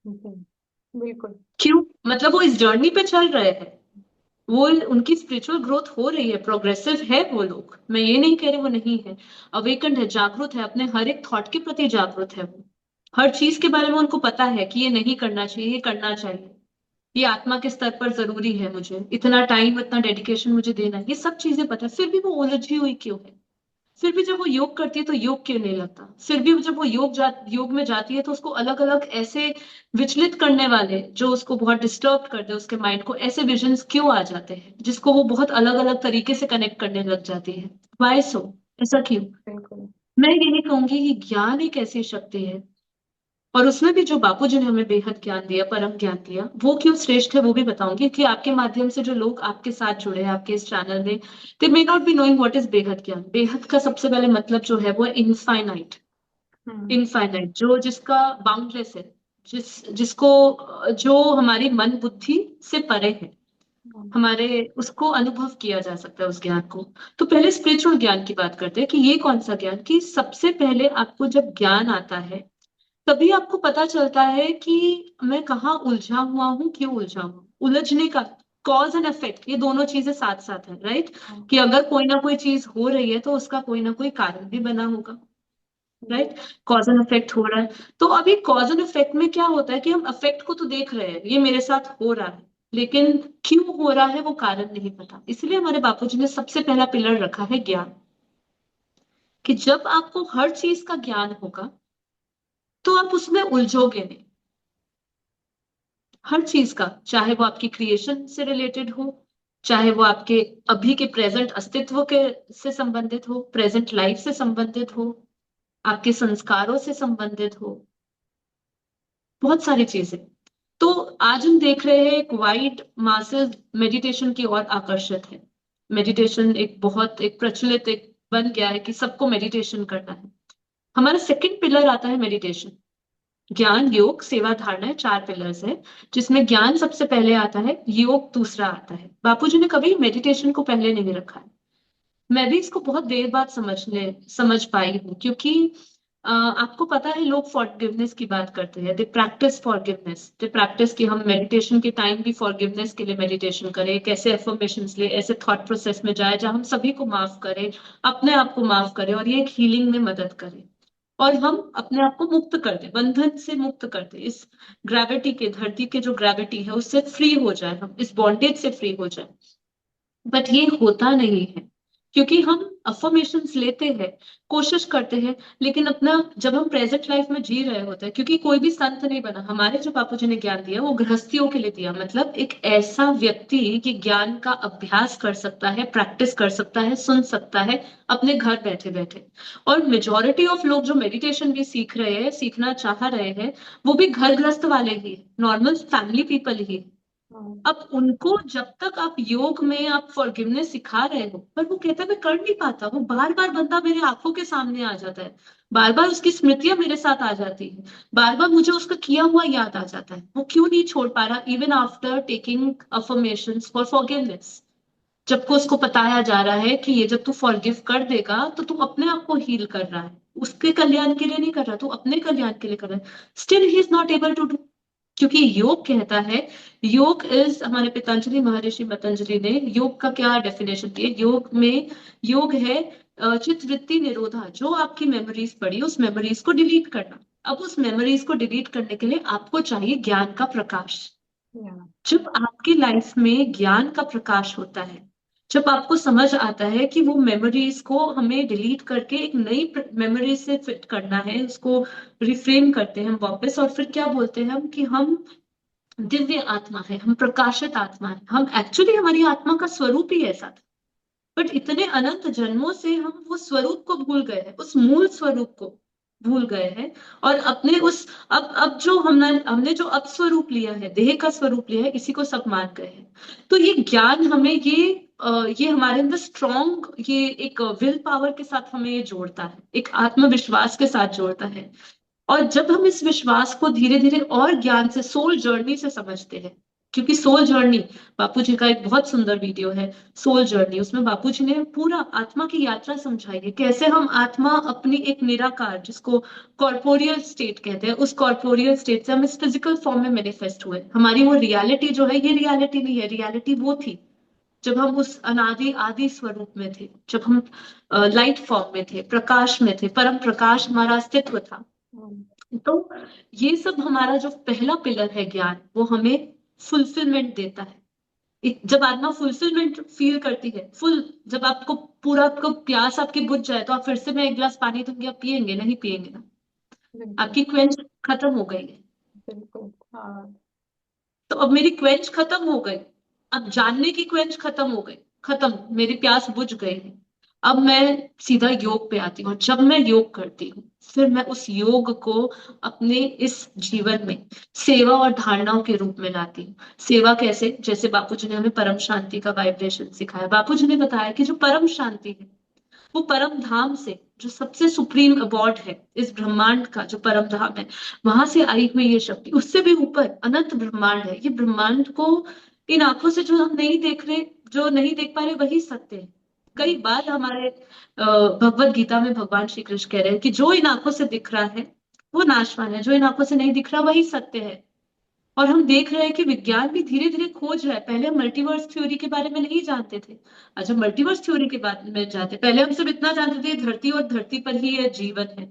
जी बिल्कुल। क्यों? मतलब वो इस जर्नी पे चल रहे हैं, वो, उनकी स्पिरिचुअल ग्रोथ हो रही है, प्रोग्रेसिव है वो लोग, मैं ये नहीं कह रही वो नहीं है। अवेकंड है, जागरूक है, अपने हर एक थॉट के प्रति जागरूक है वो। हर चीज के बारे में उनको पता है कि ये नहीं करना चाहिए, ये करना चाहिए, ये आत्मा के स्तर पर जरूरी है, मुझे इतना टाइम, इतना डेडिकेशन मुझे देना है, ये सब चीजें पता है, फिर भी वो उलझी हुई क्यों है? फिर भी जब वो योग करती है तो योग क्यों नहीं लगता? फिर भी जब वो योग में जाती है तो उसको अलग अलग ऐसे विचलित करने वाले, जो उसको बहुत डिस्टर्ब कर दे उसके माइंड को, ऐसे विजन्स क्यों आ जाते हैं जिसको वो बहुत अलग अलग तरीके से कनेक्ट करने लग जाती है? वाई सो? ऐसा क्यों? बिल्कुल। मैं यही कहूंगी कि ज्ञान एक ऐसी शक्ति है, और उसमें भी जो बापूजी ने हमें बेहद ज्ञान दिया, परम ज्ञान दिया, वो क्यों श्रेष्ठ है वो भी बताऊंगी, कि आपके माध्यम से जो लोग आपके साथ जुड़े हैं आपके इस चैनल में, they may not be knowing what is बेहद ज्ञान। बेहद का सबसे पहले मतलब जो है वो है इनफाइनाइट। हम्म। इनफाइनाइट, जो जिसका बाउंडलेस है, जिसको, जो हमारी मन बुद्धि से परे है, हम्म। हमारे, उसको अनुभव किया जा सकता है उस ज्ञान को। तो पहले स्पिरिचुअल ज्ञान की बात करते हैं कि ये कौन सा ज्ञान, कि सबसे पहले आपको जब ज्ञान आता है, तभी आपको पता चलता है कि मैं कहाँ उलझा हुआ हूँ, क्यों उलझा हूँ। उलझने का कॉज एंड इफेक्ट, ये दोनों चीजें साथ साथ है, राइट? कि अगर कोई ना कोई चीज हो रही है तो उसका कोई ना कोई कारण भी बना होगा, जी। राइट? कॉज एंड इफेक्ट हो रहा है। तो अभी कॉज एंड इफेक्ट में क्या होता है कि हम इफेक्ट को तो देख रहे हैं, ये मेरे साथ हो रहा है, लेकिन क्यों हो रहा है वो कारण नहीं पता। इसलिए हमारे बापूजी ने सबसे पहला पिलर रखा है ज्ञान, कि जब आपको हर चीज का ज्ञान होगा तो आप उसमें उलझोगे नहीं। हर चीज का, चाहे वो आपकी क्रिएशन से रिलेटेड हो, चाहे वो आपके अभी के प्रेजेंट अस्तित्व के से संबंधित हो, प्रेजेंट लाइफ से संबंधित हो, आपके संस्कारों से संबंधित हो, बहुत सारी चीजें। तो आज हम देख रहे हैं एक वाइड मासेस मेडिटेशन की ओर आकर्षित है। मेडिटेशन एक बहुत एक प्रचलित एक बन गया है कि सबको मेडिटेशन करना है। हमारा सेकंड पिलर आता है मेडिटेशन। ज्ञान, योग, सेवा, धारणा है, 4 पिलर्स है, जिसमें ज्ञान सबसे पहले आता है, योग दूसरा आता है। बापूजी ने कभी मेडिटेशन को पहले नहीं रखा है। मैं भी इसको बहुत देर बाद समझ पाई हूँ, क्योंकि आपको पता है लोग फॉरगिवनेस की बात करते हैं, they practice forgiveness, they practice कि हम मेडिटेशन के टाइम भी फॉरगिवनेस के लिए मेडिटेशन करें, कैसे एफर्मेशंस ले, ऐसे थॉट प्रोसेस में जाए जहां हम सभी को माफ करें, अपने आप को माफ करें, और ये एक हीलिंग में मदद करे, और हम अपने आप को मुक्त कर दे, बंधन से मुक्त कर दे, इस ग्रेविटी के, धरती के जो ग्रेविटी है उससे फ्री हो जाए, हम इस बॉन्डेज से फ्री हो जाए। बट ये होता नहीं है, क्योंकि हम अफर्मेशंस लेते हैं, कोशिश करते हैं, लेकिन अपना, जब हम प्रेजेंट लाइफ में जी रहे होते हैं, क्योंकि कोई भी संत नहीं बना, हमारे जो बापूजी ने ज्ञान दिया वो गृहस्थियों के लिए दिया, मतलब एक ऐसा व्यक्ति कि ज्ञान का अभ्यास कर सकता है, प्रैक्टिस कर सकता है, सुन सकता है अपने घर बैठे बैठे। और मेजोरिटी ऑफ लोग जो मेडिटेशन भी सीख रहे हैं, सीखना चाह रहे हैं, वो भी घर गृहस्थ वाले ही, नॉर्मल फैमिली पीपल ही। हम्म, अब उनको जब तक आप योग में आप फॉरगिवनेस सिखा रहे हो, पर वो कहता है मैं कर नहीं पाता, वो बार बार बंदा मेरे आंखों के सामने आ जाता है, बार बार उसकी स्मृतियां मेरे साथ आ जाती है, बार बार मुझे उसका किया हुआ याद आ जाता है, वो क्यों नहीं छोड़ पा रहा, even after taking affirmations for forgiveness. जबकि उसको बताया जा रहा है कि ये जब तू फॉरगिव कर देगा तो तू अपने आप को हील कर रहा है, उसके कल्याण के लिए नहीं कर रहा, तू अपने कल्याण के लिए कर रहा है, still he is not able to do. क्योंकि योग कहता है, योग इज, हमारे पतंजलि महर्षि पतंजलि ने योग का क्या डेफिनेशन दी है, योग में, योग है चित्त वृत्ति निरोधा, जो आपकी मेमोरीज पड़ी उस मेमोरीज को डिलीट करना। अब उस मेमोरीज को डिलीट करने के लिए आपको चाहिए ज्ञान का प्रकाश। या, जब आपकी लाइफ में ज्ञान का प्रकाश होता है, जब आपको समझ आता है कि वो मेमोरीज को हमें डिलीट करके एक नई मेमोरी से फिट करना है, उसको रिफ्रेम करते हैं हम वापस, और फिर क्या बोलते हैं हम कि हम दिव्य आत्मा है, हम प्रकाशित आत्मा है, हम एक्चुअली, हमारी आत्मा का स्वरूप ही ऐसा था, बट इतने अनंत जन्मों से हम वो स्वरूप को भूल गए हैं, उस मूल स्वरूप को भूल गए हैं, और अपने उस, अब जो हमने हमने जो अब स्वरूप लिया है, देह का स्वरूप लिया है, इसी को सब मान गए हैं। तो ये ज्ञान हमें ये हमारे अंदर स्ट्रॉन्ग, ये एक विल पावर के साथ हमें ये जोड़ता है, एक आत्मविश्वास के साथ जोड़ता है। और जब हम इस विश्वास को धीरे धीरे और ज्ञान से, सोल जर्नी से समझते हैं, क्योंकि सोल जर्नी, बापूजी का एक बहुत सुंदर वीडियो है सोल जर्नी, उसमें बापूजी ने पूरा आत्मा की यात्रा समझाई है, कैसे हम आत्मा अपनी एक निराकार, जिसको कॉर्पोरियल स्टेट कहते हैं, उस कॉर्पोरियल स्टेट से हम इस फिजिकल फॉर्म में मैनिफेस्ट हुए, हमारी वो रियलिटी जो है, ये रियलिटी नहीं है, रियलिटी वो थी जब हम उस अनादि आदि स्वरूप में थे, जब हम लाइट फॉर्म में थे, प्रकाश में थे, परम प्रकाश हमारा अस्तित्व था। हम्म, तो ये सब हमारा जो पहला पिलर है ज्ञान, वो हमें फुलफिलमेंट देता है। जब आत्मा फुलफिलमेंट फील करती है, फुल, जब आपको पूरा, आपको प्यास आपकी बुझ जाए, तो आप फिर से मैं एक गिलास पानी दूंगी, आप पियेंगे नहीं? पियेंगे ना? बिल्कुल, आपकी क्वेंच खत्म हो गई है। बिल्कुल, हाँ, तो अब मेरी क्वेंच खत्म हो गई, अब जानने की क्वेंच खत्म हो गई, खत्म, मेरी प्यास बुझ गई है। अब मैं सीधा योग पे आती हूँ, और जब मैं योग करती हूँ, फिर मैं उस योग को अपने इस जीवन में सेवा और धारणाओं के रूप में लाती हूँ। सेवा कैसे? जैसे बापूजी ने हमें परम शांति का वाइब्रेशन सिखाया, बापूजी ने बताया कि जो परम शांति है, वो परम धाम से, जो सबसे सुप्रीम अबॉर्ड है इस ब्रह्मांड का, जो परम धाम है, वहां से आई हुई ये शक्ति, उससे भी ऊपर अनंत ब्रह्मांड है। ये ब्रह्मांड को इन आंखों से जो हम नहीं देख रहे, जो नहीं देख पा रहे, वही सत्य है। कई बार हमारे भगवत गीता में भगवान श्री कृष्ण कह रहे हैं कि जो इन आंखों से दिख रहा है वो नाशवान है, जो इन आंखों से नहीं दिख रहा वही सत्य है। और हम देख रहे हैं कि विज्ञान भी धीरे धीरे खोज रहा है, पहले हम मल्टीवर्स थ्योरी के बारे में नहीं जानते थे, आज हम मल्टीवर्स थ्योरी के बारे में जानते, पहले हम सिर्फ इतना जानते थे धरती और धरती पर ही ये जीवन है।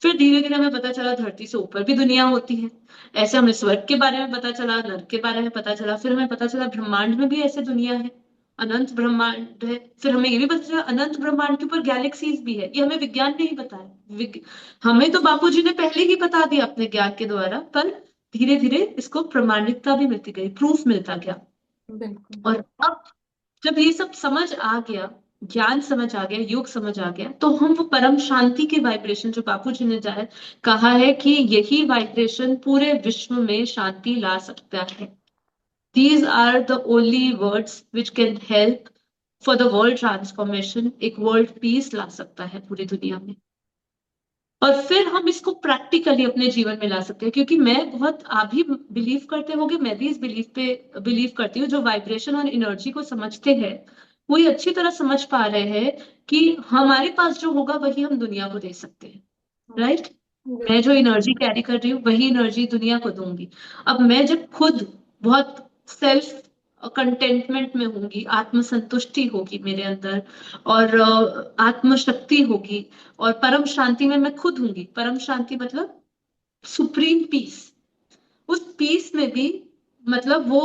फिर धीरे धीरे हमें पता चला धरती से ऊपर भी दुनिया होती है, ऐसे हमें स्वर्ग के बारे में पता चला, नर्क के बारे में पता चला, फिर हमें पता चला ब्रह्मांड में भी ऐसे दुनिया है, अनंत ब्रह्मांड है। फिर हमें ये भी पता चला अनंत ब्रह्मांड के ऊपर गैलेक्सीज भी है, ये हमें विज्ञान ने ही बताया। हमें तो बापूजी ने पहले ही बता दिया अपने ज्ञान के द्वारा, पर धीरे धीरे इसको प्रमाणिकता भी मिलती गई, प्रूफ मिलता गया। बिल्कुल, और अब जब ये सब समझ आ गया, ज्ञान समझ आ गया, योग समझ आ गया, तो हम वो परम शांति के वाइब्रेशन, जो बापूजी ने जाए कहा है कि यही वाइब्रेशन पूरे विश्व में शांति ला सकता है, these are the only words which can help for the world transformation, एक वर्ल्ड पीस ला सकता है पूरी दुनिया में। और फिर हम इसको प्रैक्टिकली अपने जीवन में ला सकते हैं, क्योंकि मैं बहुत, आप भी बिलीव करते होगे, मैं भी इस बिलीव पे बिलीव करती हूँ, जो वाइब्रेशन और एनर्जी को समझते हैं वो ये अच्छी तरह समझ पा रहे हैं कि हमारे पास जो होगा वही हम दुनिया को दे सकते हैं। राइट? मैं जो बिल्कुल। एनर्जी कैरी कर रही हूँ वही एनर्जी दुनिया को दूंगी। अब मैं जब खुद बहुत सेल्फ कंटेंटमेंट में होंगी, आत्मसंतुष्टि होगी मेरे अंदर, और आत्मशक्ति होगी, और परम शांति में मैं खुद होंगी। परम शांति मतलब सुप्रीम पीस। उस पीस में भी मतलब वो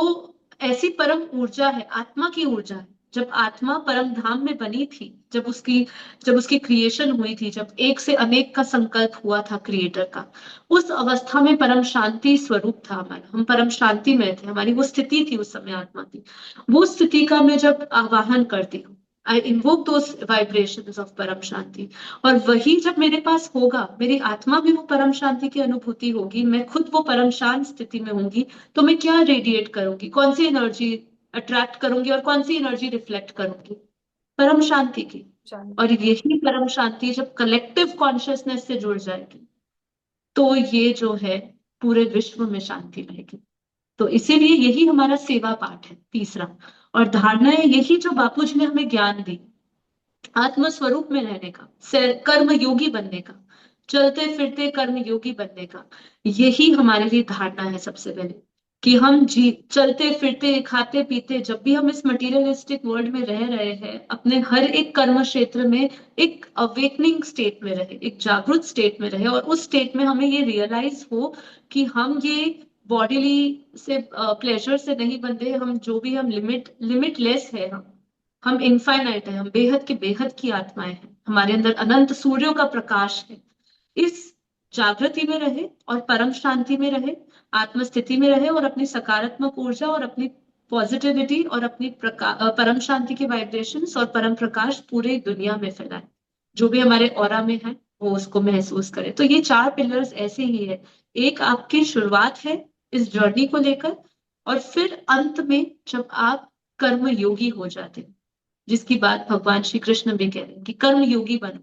ऐसी परम ऊर्जा है, आत्मा की ऊर्जा है। जब आत्मा परम धाम में बनी थी, जब उसकी क्रिएशन हुई थी, जब एक से अनेक का संकल्प हुआ था क्रिएटर का, उस अवस्था में परम शांति स्वरूप था हमारा, हम परम शांति में थे, हमारी वो स्थिति थी उस समय आत्मा की। वो स्थिति का मैं जब आवाहन करती हूँ, आई इन्वोक दोस वाइब्रेशंस ऑफ परम शांति, और वही जब मेरे पास होगा, मेरी आत्मा भी वो परम शांति की अनुभूति होगी, मैं खुद वो परम शांत स्थिति में होंगी, तो मैं क्या रेडिएट करूंगी, कौन सी एनर्जी अट्रैक्ट करूंगी और कौन सी एनर्जी रिफ्लेक्ट करूंगी? परम शांति की। शांति। और यही परम शांति जब कलेक्टिव कॉन्शियसनेस से जुड़ जाएगी, तो ये जो है पूरे विश्व में शांति रहेगी। तो इसीलिए यही हमारा सेवा पाठ है, तीसरा। और धारणा है यही जो बापूजी ने हमें ज्ञान दी, आत्म स्वरूप में रहने का, कर्म योगी बनने का, चलते फिरते कर्म योगी बनने का। यही हमारे लिए धारणा है सबसे पहले, कि हम जी चलते फिरते खाते पीते जब भी हम इस मटेरियलिस्टिक वर्ल्ड में रह रहे हैं, अपने हर एक कर्म क्षेत्र में एक अवेकनिंग स्टेट में रहे, एक जागृत स्टेट में रहे, और उस स्टेट में हमें ये रियलाइज हो कि हम ये बॉडीली से प्लेजर से नहीं बंधे, हम जो भी हम लिमिटलेस है, हम इनफाइनाइट है, हम बेहद के बेहद की आत्माएं हैं, हमारे अंदर अनंत सूर्यों का प्रकाश है। इस जागृति में रहे और परम शांति में रहे, आत्मस्थिति में रहे, और अपनी सकारात्मक ऊर्जा और अपनी पॉजिटिविटी और अपनी परम शांति के वाइब्रेशंस और परम प्रकाश पूरे दुनिया में फैलाए, जो भी हमारे ऑरा में है वो उसको महसूस करे। तो ये चार पिलर्स ऐसे ही है, एक आपकी शुरुआत है इस जर्नी को लेकर, और फिर अंत में जब आप कर्म योगी हो जाते हैं, जिसकी बात भगवान श्री कृष्ण भी कह रहे हैं कि कर्म योगी बनो,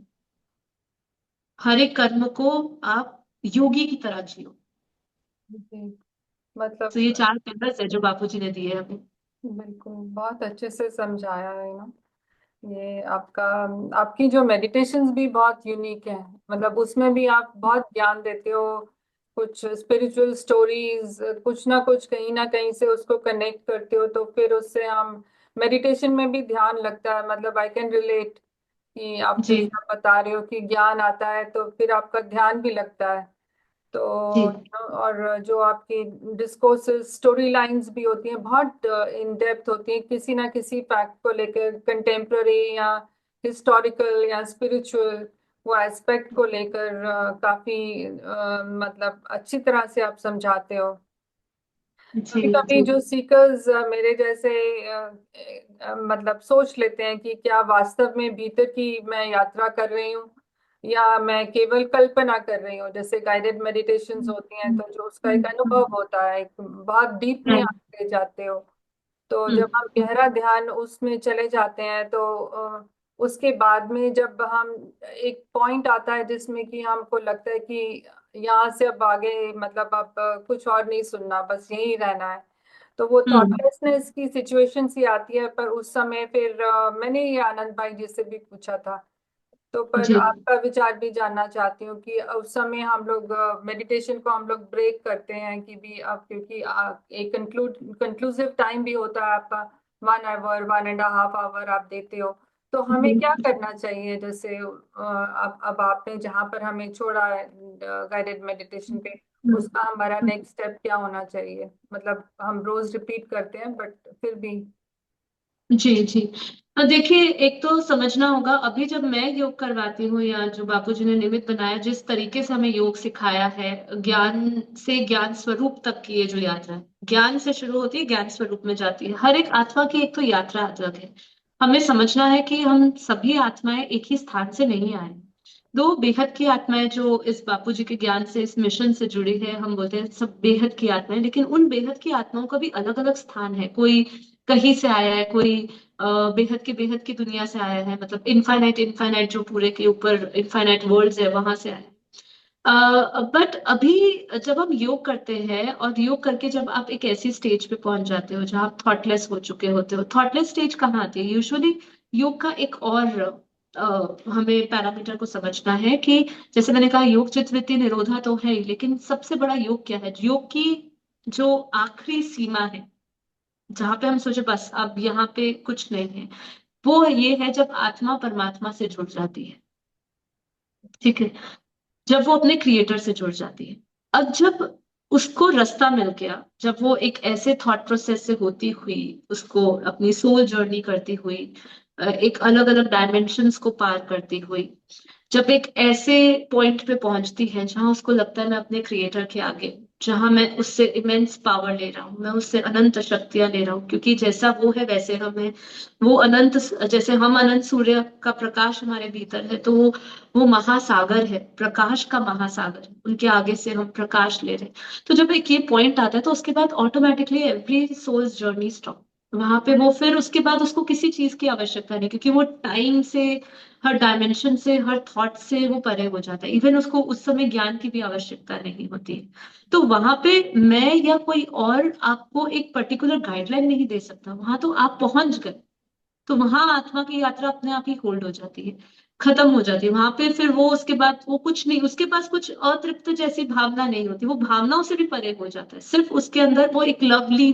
हर एक कर्म को आप योगी की तरह जियो। जी। मतलब तो ये चार पिलर्स है जो बापूजी ने दिए हमें। बिल्कुल बहुत अच्छे से समझाया है ना। ये आपका, आपकी जो मेडिटेशंस भी बहुत यूनिक है। मतलब उसमें भी आप बहुत ज्ञान देते हो, कुछ स्पिरिचुअल स्टोरीज, कुछ ना कहीं से उसको कनेक्ट करते हो, तो फिर उससे हम मेडिटेशन में भी ध्यान लगता है। मतलब आई कैन रिलेट कि आप जी जैसा बता रहे हो कि ज्ञान आता है तो फिर आपका ध्यान भी लगता है। तो जी और जो आपकी डिस्कोर्सेस स्टोरी लाइंस भी होती हैं, बहुत इन डेप्थ होती हैं, किसी ना किसी फैक्ट को लेकर, कंटेम्प्ररी या हिस्टोरिकल या स्पिरिचुअल, वो एस्पेक्ट को लेकर काफी मतलब अच्छी तरह से आप समझाते हो। जी कभी कभी जी जो सीकर्स मेरे जैसे मतलब सोच लेते हैं कि क्या वास्तव में भीतर की मैं यात्रा कर रही हूँ या मैं केवल कल्पना कर रही हूँ। जैसे गाइडेड मेडिटेशंस होती हैं तो जो उसका एक अनुभव होता है, एक बहुत डीप में आप ले जाते हो। तो जब हम गहरा ध्यान उसमें चले जाते हैं तो उसके बाद में जब हम, एक पॉइंट आता है जिसमें कि हमको लगता है कि यहाँ से अब आगे मतलब अब कुछ और नहीं सुनना, बस यहीं रहना है। तो वो हम्म थॉटलेसनेस की सिचुएशन सी आती है। पर उस समय फिर मैंने ये आनंद भाई जी से भी पूछा था, तो पर जी आपका विचार भी जानना चाहती हूँ कि उस समय हम लोग मेडिटेशन को हम लोग ब्रेक करते हैं कि भी अब, क्योंकि एक कंक्लूसिव टाइम भी होता है आपका, 1 आवर 1.5 आवर आप देते हो। तो हमें क्या जी करना चाहिए? जैसे अब आपने जहाँ पर हमें छोड़ा है गाइडेड मेडिटेशन पे, उसका हमारा नेक्स्ट स्टेप क्या होना चाहिए? मतलब हम रोज रिपीट करते हैं बट फिर भी। जी जी। देखिए, एक तो समझना होगा, अभी जब मैं योग करवाती हूँ या जो बापूजी ने निमित्त बनाया, जिस तरीके से हमें योग सिखाया है, ज्ञान से ज्ञान स्वरूप तक की ये जो यात्रा है, ज्ञान से शुरू होती है, ज्ञान स्वरूप में जाती है, हर एक आत्मा की एक तो यात्रा अलग है। हमें समझना है कि हम सभी आत्माएं एक ही स्थान से नहीं आए। दो बेहद की आत्माएं जो इस बापूजी के ज्ञान से, इस मिशन से जुड़ी है, हम बोलते हैं सब बेहद की आत्माएं, लेकिन उन बेहद की आत्माओं का भी अलग अलग स्थान है। कोई कहीं से आया है, कोई बेहद की दुनिया से आया है, मतलब इनफाइनाइट इनफाइनाइट जो पूरे के ऊपर इनफाइनाइट वर्ल्ड्स है वहां से आया है। बट अभी जब हम योग करते हैं और योग करके जब आप एक ऐसी स्टेज पे पहुंच जाते हो जहां आप थॉटलेस हो चुके होते हो, थॉटलेस स्टेज कहाँ आती है यूजुअली? योग का एक और हमें पैरामीटर को समझना है कि जैसे मैंने कहा योग चित्तवृत्ति निरोधा तो है ही, लेकिन सबसे बड़ा योग क्या है? योग की जो आखिरी सीमा है, जहां पे हम सोचे बस अब यहाँ पे कुछ नहीं है, वो ये है जब आत्मा परमात्मा से जुड़ जाती है। ठीक है, जब वो अपने क्रिएटर से जुड़ जाती है। अब जब उसको रास्ता मिल गया, जब वो एक ऐसे थॉट प्रोसेस से होती हुई, उसको अपनी सोल जर्नी करती हुई, एक अलग अलग डायमेंशंस को पार करती हुई, जब एक ऐसे पॉइंट पे पहुंचती है जहां उसको लगता है मैं अपने क्रिएटर के आगे, जहां मैं उससे इमेंस पावर ले रहा हूँ, मैं उससे अनंत शक्तियां ले रहा हूँ, क्योंकि जैसा वो है वैसे हम है। वो अनंत, जैसे हम अनंत सूर्य का प्रकाश हमारे भीतर है, तो वो महासागर है, प्रकाश का महासागर है, उनके आगे से हम प्रकाश ले रहे हैं। तो जब एक ये पॉइंट आता है तो उसके बाद automatically every souls journey stop. वहां पे वो फिर उसके बाद उसको किसी चीज की आवश्यकता नहीं, क्योंकि वो टाइम से, हर डायमेंशन से, हर थॉट से वो परे हो जाता है। इवन उसको उस समय ज्ञान की भी आवश्यकता नहीं होती है। तो वहां पे मैं या कोई और आपको एक पर्टिकुलर गाइडलाइन नहीं दे सकता, वहां तो आप पहुंच गए। तो वहां आत्मा की यात्रा अपने आप ही होल्ड हो जाती है, खत्म हो जाती है वहां पे। फिर वो उसके बाद वो कुछ नहीं, उसके पास कुछ अतृप्त जैसी भावना नहीं होती, वो भावनाओं से भी परे हो जाता है। सिर्फ उसके अंदर वो एक लवली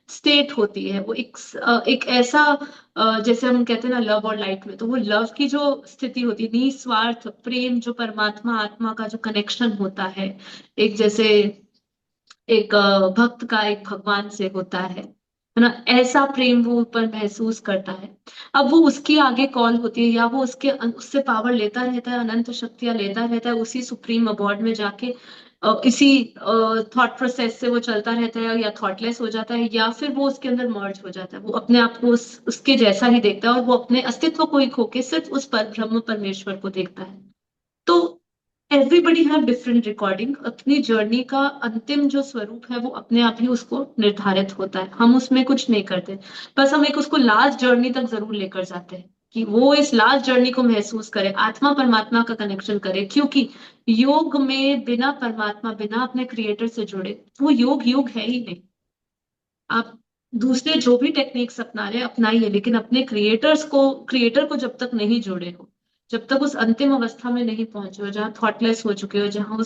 स्टेट होती है, वो एक ऐसा जैसे हम कहते हैं ना लव और लाइट में, तो वो लव की जो स्थिति होती है, निस्वार्थ प्रेम, जो परमात्मा आत्मा का जो कनेक्शन होता है, एक जैसे एक भक्त का एक भगवान से होता है ना, ऐसा प्रेम वो ऊपर महसूस करता है। अब वो उसकी आगे कॉल होती है, या वो उससे पावर लेता रहता है, अनंत शक्तियां लेता रहता है उसी सुप्रीम अबॉर्ड में जाके, इसी थॉट प्रोसेस से वो चलता रहता है, या थॉटलेस हो जाता है, या फिर वो उसके अंदर मर्ज हो जाता है, वो अपने आप को उसके जैसा ही देखता है, और वो अपने अस्तित्व को ही खो के सिर्फ उस पर ब्रह्म परमेश्वर को देखता है। तो एवरीबडी हैव डिफरेंट रिकॉर्डिंग, अपनी जर्नी का अंतिम जो स्वरूप है वो अपने आप ही उसको निर्धारित होता है, हम उसमें कुछ नहीं करते। बस हम एक उसको लास्ट जर्नी तक जरूर लेकर जाते हैं, कि वो इस लास्ट जर्नी को महसूस करे, आत्मा परमात्मा का कनेक्शन करे। क्योंकि योग में बिना परमात्मा, बिना अपने क्रिएटर से जुड़े, वो योग योग है ही नहीं। आप दूसरे जो भी टेक्निक्स अपना रहे हैं अपनाइए, लेकिन अपने क्रिएटर को जब तक नहीं जोड़े हो, जब तक उस अंतिम अवस्था में नहीं पहुंचे हो जहां थॉटलेस हो चुके हो, जहां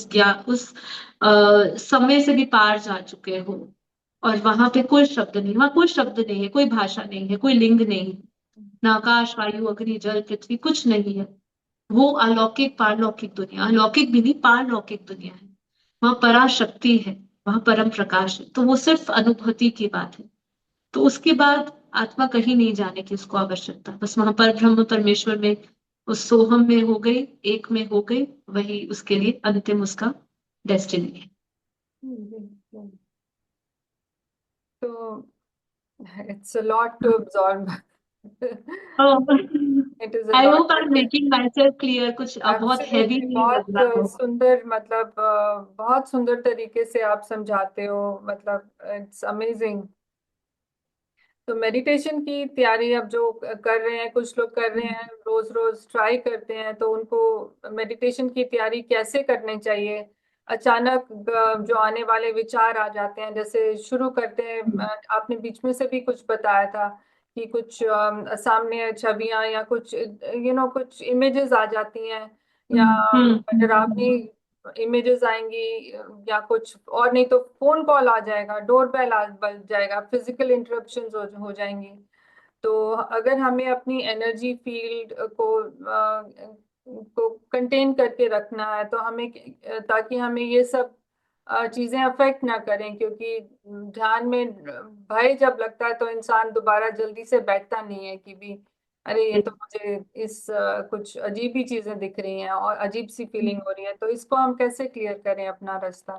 समय से भी पार जा चुके हो, और वहां पे कोई शब्द नहीं, वहां कोई शब्द नहीं है, कोई भाषा नहीं है, कोई लिंग नहीं है, ना आकाश वायु अग्नि जल पृथ्वी, कुछ नहीं है। वो अलौकिक पारलौकिक दुनिया, अलौकिक भी नहीं पारलौकिक दुनिया है। वहां पराशक्ति है, वहां परम प्रकाश है, तो वो सिर्फ अनुभूति की बात है। तो उसके बाद आत्मा कहीं नहीं जाने की उसको आवश्यकता, बस वहां पर ब्रह्म परमेश्वर में, उस सोहम में हो गई, एक में हो गई, वही उसके लिए अंतिम उसका डेस्टिनी है। हम्म। तो it's a lot to absorb. It is a I lot hope I am but making my self clear, कुछ बहुत हैवी एब्सोल्युटली नहीं लग बहुत रहा हो। सुंदर, मतलब बहुत सुंदर तरीके से आप समझाते हो, मतलब इट्स अमेजिंग। तो मेडिटेशन की तैयारी अब जो कर रहे हैं, कुछ लोग कर रहे हैं, रोज रोज ट्राई करते हैं, तो उनको मेडिटेशन की तैयारी कैसे करनी चाहिए? अचानक जो आने वाले विचार आ जाते हैं, जैसे शुरू करते हैं, आपने बीच में से भी कुछ बताया था कि कुछ सामने छवियां या कुछ कुछ इमेजेस आ जाती हैं, या हम्म हम्म डरावनी हम्म इमेजेस आएंगी, या कुछ और नहीं तो फोन कॉल आ जाएगा, डोरबेल आ बज जाएगा, फिजिकल इंटरप्शंस हो जाएंगी। तो अगर हमें अपनी एनर्जी फील्ड को कंटेन करके रखना है, तो हमें, ताकि हमें ये सब चीजें अफेक्ट ना करें, क्योंकि ध्यान में भय जब लगता है तो इंसान दोबारा जल्दी से बैठता नहीं है कि भी अरे ये तो मुझे कुछ अजीब ही चीजें दिख रही हैं और अजीब सी फीलिंग हो रही है, तो इसको हम कैसे क्लियर करें अपना रास्ता?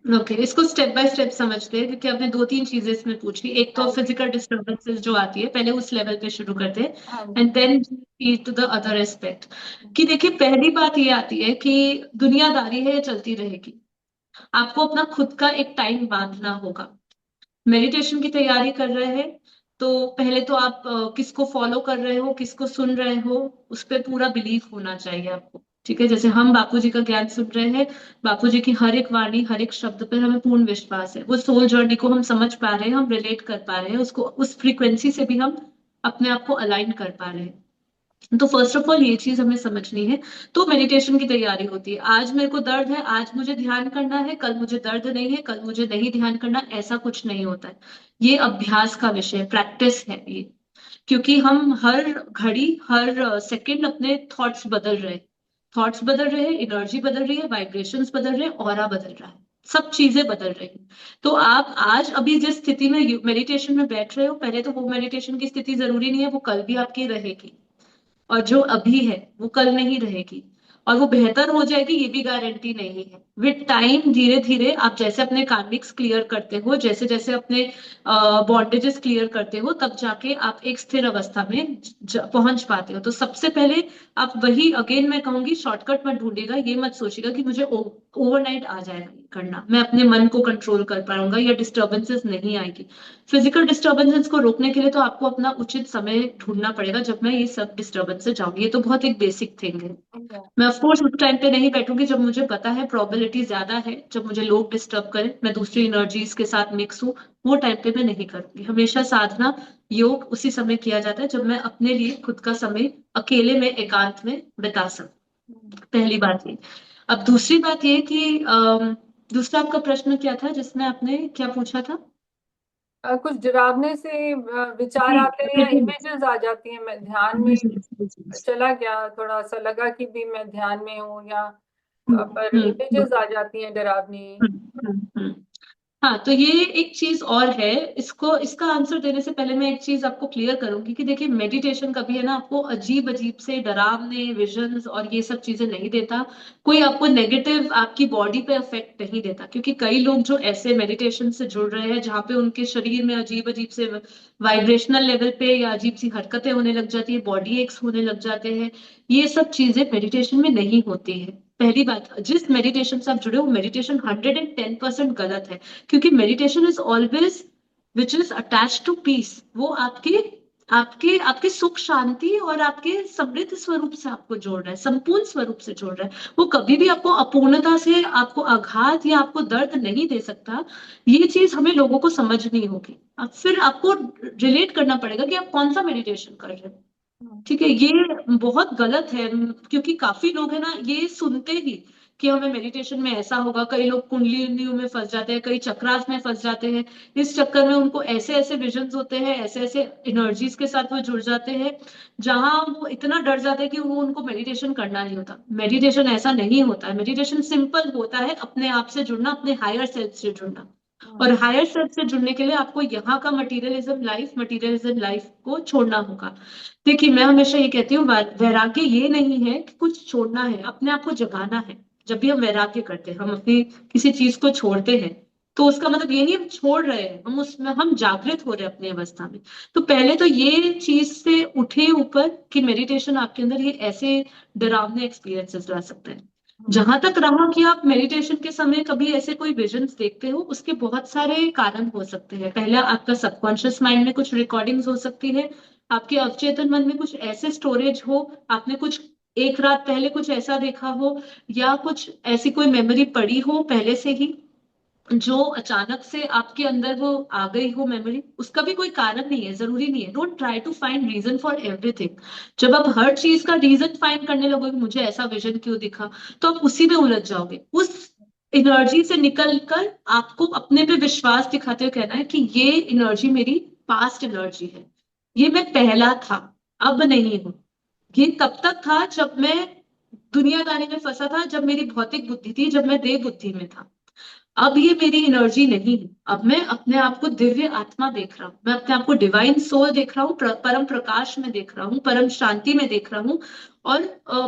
ओके, इसको स्टेप बाय स्टेप समझते हैं, क्योंकि आपने दो तीन चीजें इसमें पूछी। एक तो हाँ जी। फिजिकल डिस्टर्बेंसेस जो आती है, पहले उस लेवल पे शुरू करते हैं, हाँ जी। And then to the other aspect. कि देखिए, पहली बात ये आती है कि दुनियादारी है, ये चलती रहेगी, आपको अपना खुद का एक टाइम बांधना होगा। मेडिटेशन की तैयारी कर रहे हैं, तो पहले तो आप किसको फॉलो कर रहे हो, किसको सुन रहे हो, उस पर पूरा बिलीफ होना चाहिए आपको। ठीक है, जैसे हम बापूजी का ज्ञान सुन रहे हैं, बापूजी की हर एक वाणी, हर एक शब्द पर हमें पूर्ण विश्वास है, वो सोल जर्नी को हम समझ पा रहे हैं, हम रिलेट कर पा रहे हैं उसको, उस फ्रीक्वेंसी से भी हम अपने आप को अलाइन कर पा रहे हैं। तो फर्स्ट ऑफ ऑल ये चीज हमें समझनी है। तो मेडिटेशन की तैयारी होती है, आज मेरे को दर्द है, आज मुझे ध्यान करना है, कल मुझे दर्द नहीं है, कल मुझे नहीं ध्यान करना, ऐसा कुछ नहीं होता है। ये अभ्यास का विषय, प्रैक्टिस है ये। क्योंकि हम हर घड़ी, हर सेकंड अपने थॉट्स बदल रहे हैं, थॉट्स बदल रहे हैं, एनर्जी बदल रही है, वाइब्रेशंस बदल रहे हैं, ऑरा बदल रहा है, सब चीजें बदल रही हैं। तो आप आज अभी जिस स्थिति में मेडिटेशन में बैठ रहे हो, पहले तो वो मेडिटेशन की स्थिति जरूरी नहीं है वो कल भी आपकी रहेगी, और जो अभी है वो कल नहीं रहेगी, और वो बेहतर हो जाएगी ये भी गारंटी नहीं है। विद टाइम धीरे धीरे आप जैसे अपने कार्मिक्स क्लियर करते हो, जैसे जैसे अपने बॉन्डेजेस क्लियर करते हो, तब जाके आप एक स्थिर अवस्था में पहुंच पाते हो। तो सबसे पहले आप वही, अगेन मैं कहूंगी, शॉर्टकट मत ढूंढिएगा, ये मत सोचिएगा कि मुझे ओवरनाइट आ जाएगा ये करना, मैं अपने मन को कंट्रोल कर पाऊंगा या डिस्टर्बेंसेस नहीं आएगी। फिजिकल डिस्टर्बेंसेस को रोकने के लिए तो आपको अपना उचित समय ढूंढना पड़ेगा, जब मैं ये सब डिस्टर्बेंसेस जाऊंगी, ये तो बहुत एक बेसिक थिंग है। मैं ऑफ कोर्स उस टाइम पे नहीं बैठूंगी जब मुझे पता है प्रोबेबिलिटी ज्यादा है, जब मुझे लोग डिस्टर्ब करें, मैं दूसरी एनर्जीज के साथ मिक्स हूँ, वो टाइम पे मैं नहीं करूंगी। हमेशा साधना, योग उसी समय किया जाता है जब मैं अपने लिए खुद का समय अकेले में, एकांत में बिता सकूं। पहली बात ये। अब दूसरी बात ये कि दूसरा आपका प्रश्न क्या था, जिसमें आपने क्या पूछा था? कुछ डरावने से विचार जी, आते हैं या इमेजेस आ जाती हैं, मैं ध्यान में जी, जी, जी। चला गया, थोड़ा सा लगा कि भी मैं ध्यान में हूँ, या हम्म, पर हम्म, इमेजेस आ जाती हैं डरावनी। हम्म। हाँ, तो ये एक चीज और है, इसको, इसका आंसर देने से पहले मैं एक चीज आपको क्लियर करूंगी कि देखिए, मेडिटेशन कभी है ना आपको अजीब अजीब से डरावने विजन्स और ये सब चीजें नहीं देता, कोई आपको नेगेटिव आपकी बॉडी पे अफेक्ट नहीं देता। क्योंकि कई लोग जो ऐसे मेडिटेशन से जुड़ रहे हैं जहाँ पे उनके शरीर में अजीब अजीब से वाइब्रेशनल लेवल पे या अजीब सी हरकतें होने लग जाती है, बॉडी एक्स होने लग जाते हैं, ये सब चीजें मेडिटेशन में नहीं होती है। पहली बात, जिस मेडिटेशन से आप जुड़े हो, मेडिटेशन 110% गलत है। क्योंकि meditation is always which is attach to peace, वो आपके आपके आपके सुख शांति और आपके समृद्ध स्वरूप से आपको जोड़ रहा है, संपूर्ण स्वरूप से जोड़ रहा है। वो कभी भी आपको अपूर्णता से, आपको आघात या आपको दर्द नहीं दे सकता। ये चीज हमें लोगों को समझनी होगी। अब फिर आपको रिलेट करना पड़ेगा कि आप कौन सा मेडिटेशन कर रहे हो। ठीक है, ये बहुत गलत है। क्योंकि काफी लोग है ना, ये सुनते ही कि हमें मेडिटेशन में ऐसा होगा, कई लोग कुंडलिनियों में फंस जाते हैं, कई चक्रास में फंस जाते हैं, इस चक्कर में उनको ऐसे ऐसे विजन्स होते हैं, ऐसे ऐसे एनर्जीज के साथ वो जुड़ जाते हैं, जहां वो इतना डर जाते हैं कि वो, उनको मेडिटेशन करना नहीं होता। मेडिटेशन ऐसा नहीं होता है, मेडिटेशन सिंपल होता है, अपने आप से जुड़ना, अपने हायर सेल्फ से जुड़ना। और हायर सेल्फ से जुड़ने के लिए आपको यहाँ का मटीरियलिज्म लाइफ को छोड़ना होगा। देखिए, मैं हमेशा ये कहती हूँ, वैराग्य ये नहीं है कि कुछ छोड़ना है, अपने आप को जगाना है। जब भी हम वैराग्य करते हैं, हम अपनी किसी चीज को छोड़ते हैं, तो उसका मतलब ये नहीं हम छोड़ रहे हैं, हम उसमें हम जागृत हो रहे हैं अपनी अवस्था में। तो पहले तो ये चीज से उठे ऊपर कि मेडिटेशन आपके अंदर ये ऐसे डरावने एक्सपीरियंसेस ला सकते हैं। जहां तक रहा कि आप मेडिटेशन के समय कभी ऐसे कोई विजन्स देखते हो, उसके बहुत सारे कारण हो सकते हैं। पहला, आपका सबकॉन्शियस माइंड में कुछ रिकॉर्डिंग्स हो सकती है, आपके अवचेतन मन में कुछ ऐसे स्टोरेज हो, आपने कुछ एक रात पहले कुछ ऐसा देखा हो, या कुछ ऐसी कोई मेमोरी पड़ी हो पहले से ही, जो अचानक से आपके अंदर वो आ गई हो मेमोरी। उसका भी कोई कारण नहीं है, जरूरी नहीं है। Don't try to find reason for everything. जब आप हर चीज का रीजन फाइंड करने लगोगे, मुझे ऐसा विजन क्यों दिखा, तो आप उसी में उलझ जाओगे। उस एनर्जी से निकल कर आपको अपने पे विश्वास दिखाते हुए कहना है कि ये एनर्जी मेरी पास्ट एनर्जी है, ये मैं पहला था, अब नहीं हूं। ये तब तक था जब मैं दुनियादारी में फंसा था, जब मेरी भौतिक बुद्धि थी, जब मैं देह बुद्धि में था। अब ये मेरी एनर्जी नहीं है, अब मैं अपने आप को दिव्य आत्मा देख रहा हूँ, मैं अपने आप को डिवाइन सोल देख रहा हूँ, परम प्रकाश में देख रहा हूँ, परम शांति में देख रहा हूँ, और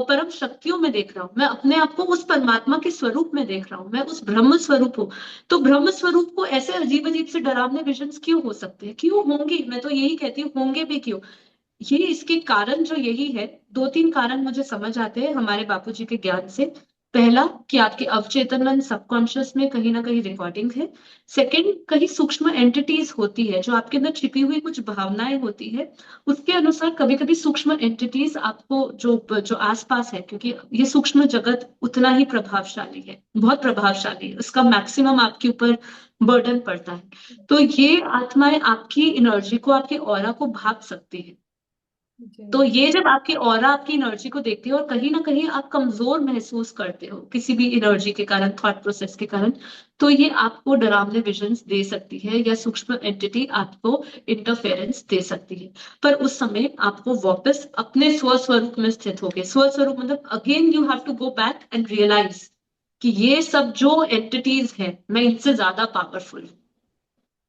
परम शक्तियों में देख रहा हूँ। मैं अपने आप को उस परमात्मा के स्वरूप में देख रहा हूँ, मैं उस ब्रह्म स्वरूप हूँ। तो ब्रह्म स्वरूप को ऐसे अजीब अजीब से डरावने विजन्स क्यों हो सकते हैं, क्यों होंगे? मैं तो यही कहती हूँ, होंगे भी क्यों। ये इसके कारण जो यही है, दो तीन कारण मुझे समझ आते हैं हमारे बापूजी के ज्ञान से। पहला कि आपके अवचेतन मन सबकॉन्शियस में कहीं ना कहीं रिकॉर्डिंग है। सेकंड, कहीं सूक्ष्म एंटिटीज होती है जो आपके अंदर छिपी हुई कुछ भावनाएं होती है, उसके अनुसार कभी कभी सूक्ष्म एंटिटीज आपको जो जो आसपास है, क्योंकि ये सूक्ष्म जगत उतना ही प्रभावशाली है, बहुत प्रभावशाली है, उसका मैक्सिमम आपके ऊपर बर्डन पड़ता है। तो ये आत्माएं आपकी एनर्जी को, आपके ऑरा को भाग सकती है। जी। तो ये जब आपकी ऑरा आपकी एनर्जी को देखती है और कहीं ना कहीं आप कमजोर महसूस करते हो किसी भी एनर्जी के कारण, थॉट प्रोसेस के कारण, तो ये आपको डरावने विजन्स दे सकती है या सूक्ष्म एंटिटी आपको इंटरफेरेंस दे सकती है। पर उस समय आपको वापस अपने स्वस्वरूप में स्थित होके, स्वस्वरूप मतलब again you have to go back and realise कि ये सब जो एंटिटीज है मैं इनसे ज्यादा पावरफुल हूँ।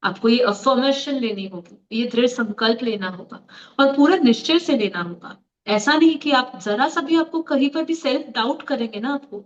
आपको ये अफर्मेशन लेनी होगी, ये दृढ़ संकल्प लेना होगा और पूरा निश्चय से लेना होगा। ऐसा नहीं कि आप जरा सा भी, आपको कहीं पर भी सेल्फ डाउट करेंगे ना, आपको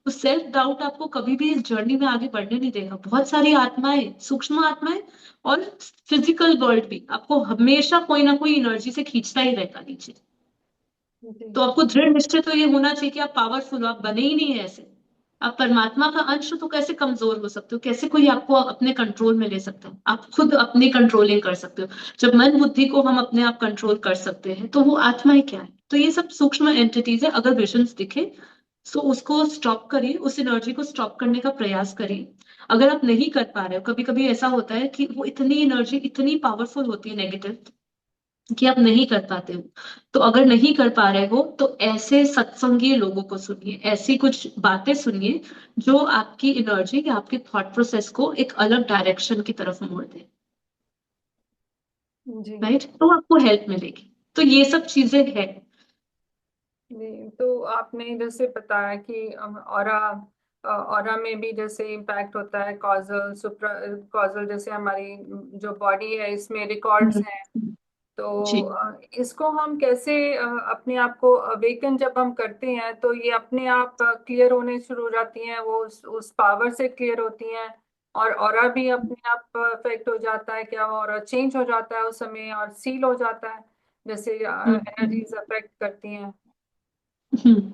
तो सेल्फ डाउट आपको कभी भी इस जर्नी में आगे बढ़ने नहीं देगा। बहुत सारी आत्माएं, सूक्ष्म आत्माएं और फिजिकल वर्ल्ड भी आपको हमेशा कोई ना कोई एनर्जी से खींचता ही रहेगा नीचे। जी। तो आपको दृढ़ निश्चय तो ये होना चाहिए कि आप पावरफुल हो, आप बने ही नहीं है ऐसे। आप परमात्मा का अंश हो तो कैसे कमजोर हो सकते हो, कैसे कोई आपको अपने कंट्रोल में ले सकता है। आप खुद अपनी कंट्रोलिंग कर सकते हो। जब मन बुद्धि को हम अपने आप कंट्रोल कर सकते हैं तो वो आत्माएं क्या है? तो ये सब सूक्ष्म एंटिटीज है। अगर विजन्स दिखे तो उसको स्टॉप करिए, उस एनर्जी को स्टॉप करने का प्रयास करिए। अगर आप नहीं कर पा रहे हो, कभी कभी ऐसा होता है कि वो इतनी एनर्जी इतनी पावरफुल होती है नेगेटिव कि आप नहीं कर पाते हो, तो अगर नहीं कर पा रहे हो तो ऐसे सत्संगी लोगों को सुनिए, ऐसी कुछ बातें सुनिए जो आपकी एनर्जी या आपके थॉट प्रोसेस को एक अलग डायरेक्शन की तरफ मोड़ दे। जी। राइट, तो आपको हेल्प मिलेगी। तो ये सब चीजें हैं। जी, तो आपने जैसे बताया कि ऑरा, ऑरा में भी जैसे इम्पैक्ट होता है कॉजल सुप्रा कॉजल, जैसे हमारी जो बॉडी है इसमें रिकॉर्ड्स हैं। तो जी। इसको हम कैसे अपने आप को अवेकन जब हम करते हैं तो ये अपने आप क्लियर होने शुरू हो जाती हैं, वो उस पावर से क्लियर होती हैं। और ऑरा भी अपने आप इफेक्ट हो जाता है क्या, और चेंज हो जाता है उस समय और सील हो जाता है, जैसे हम्म। एनर्जीज अफेक्ट करती हैं। हम्म।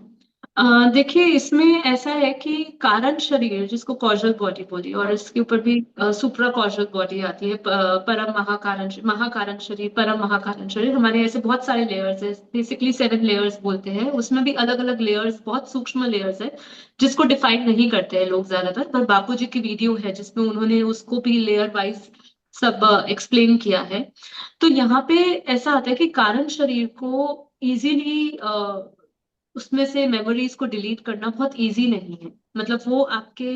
देखिए, इसमें ऐसा है कि कारण शरीर जिसको कॉजल बॉडी बोली, और इसके ऊपर भी सुप्रा कॉजल बॉडी आती है, परम महाकारण, महाकारण शरीर, परम महाकारण शरीर, हमारे ऐसे बहुत सारे लेयर्स है, बेसिकली 7 लेयर्स बोलते हैं। उसमें भी अलग अलग लेयर्स, बहुत सूक्ष्म लेयर्स है जिसको डिफाइन नहीं करते हैं लोग ज्यादातर। पर बापू जी की वीडियो है जिसमें उन्होंने उसको भी लेयर वाइज सब एक्सप्लेन किया है। तो यहाँ पे ऐसा आता है कि कारण शरीर को इजीली उसमें से मेमोरीज को डिलीट करना बहुत इजी नहीं है। मतलब वो आपके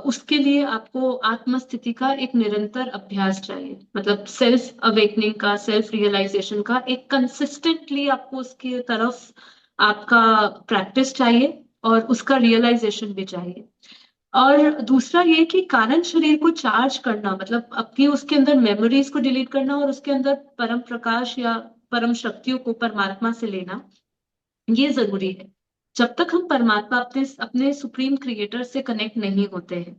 उसके लिए आपको आत्मस्थिति का एक निरंतर अभ्यास चाहिए, मतलब सेल्फ अवेकनिंग का, सेल्फ रियलाइजेशन का एक कंसिस्टेंटली आपको उसकी तरफ आपका प्रैक्टिस चाहिए और उसका रियलाइजेशन भी चाहिए। और दूसरा ये कि कारण शरीर को चार्ज करना, मतलब अपनी उसके अंदर मेमोरीज को डिलीट करना और उसके अंदर परम प्रकाश या परम शक्तियों को परमात्मा से लेना, ये जरूरी है। जब तक हम परमात्मा, अपने अपने सुप्रीम क्रिएटर से कनेक्ट नहीं होते हैं,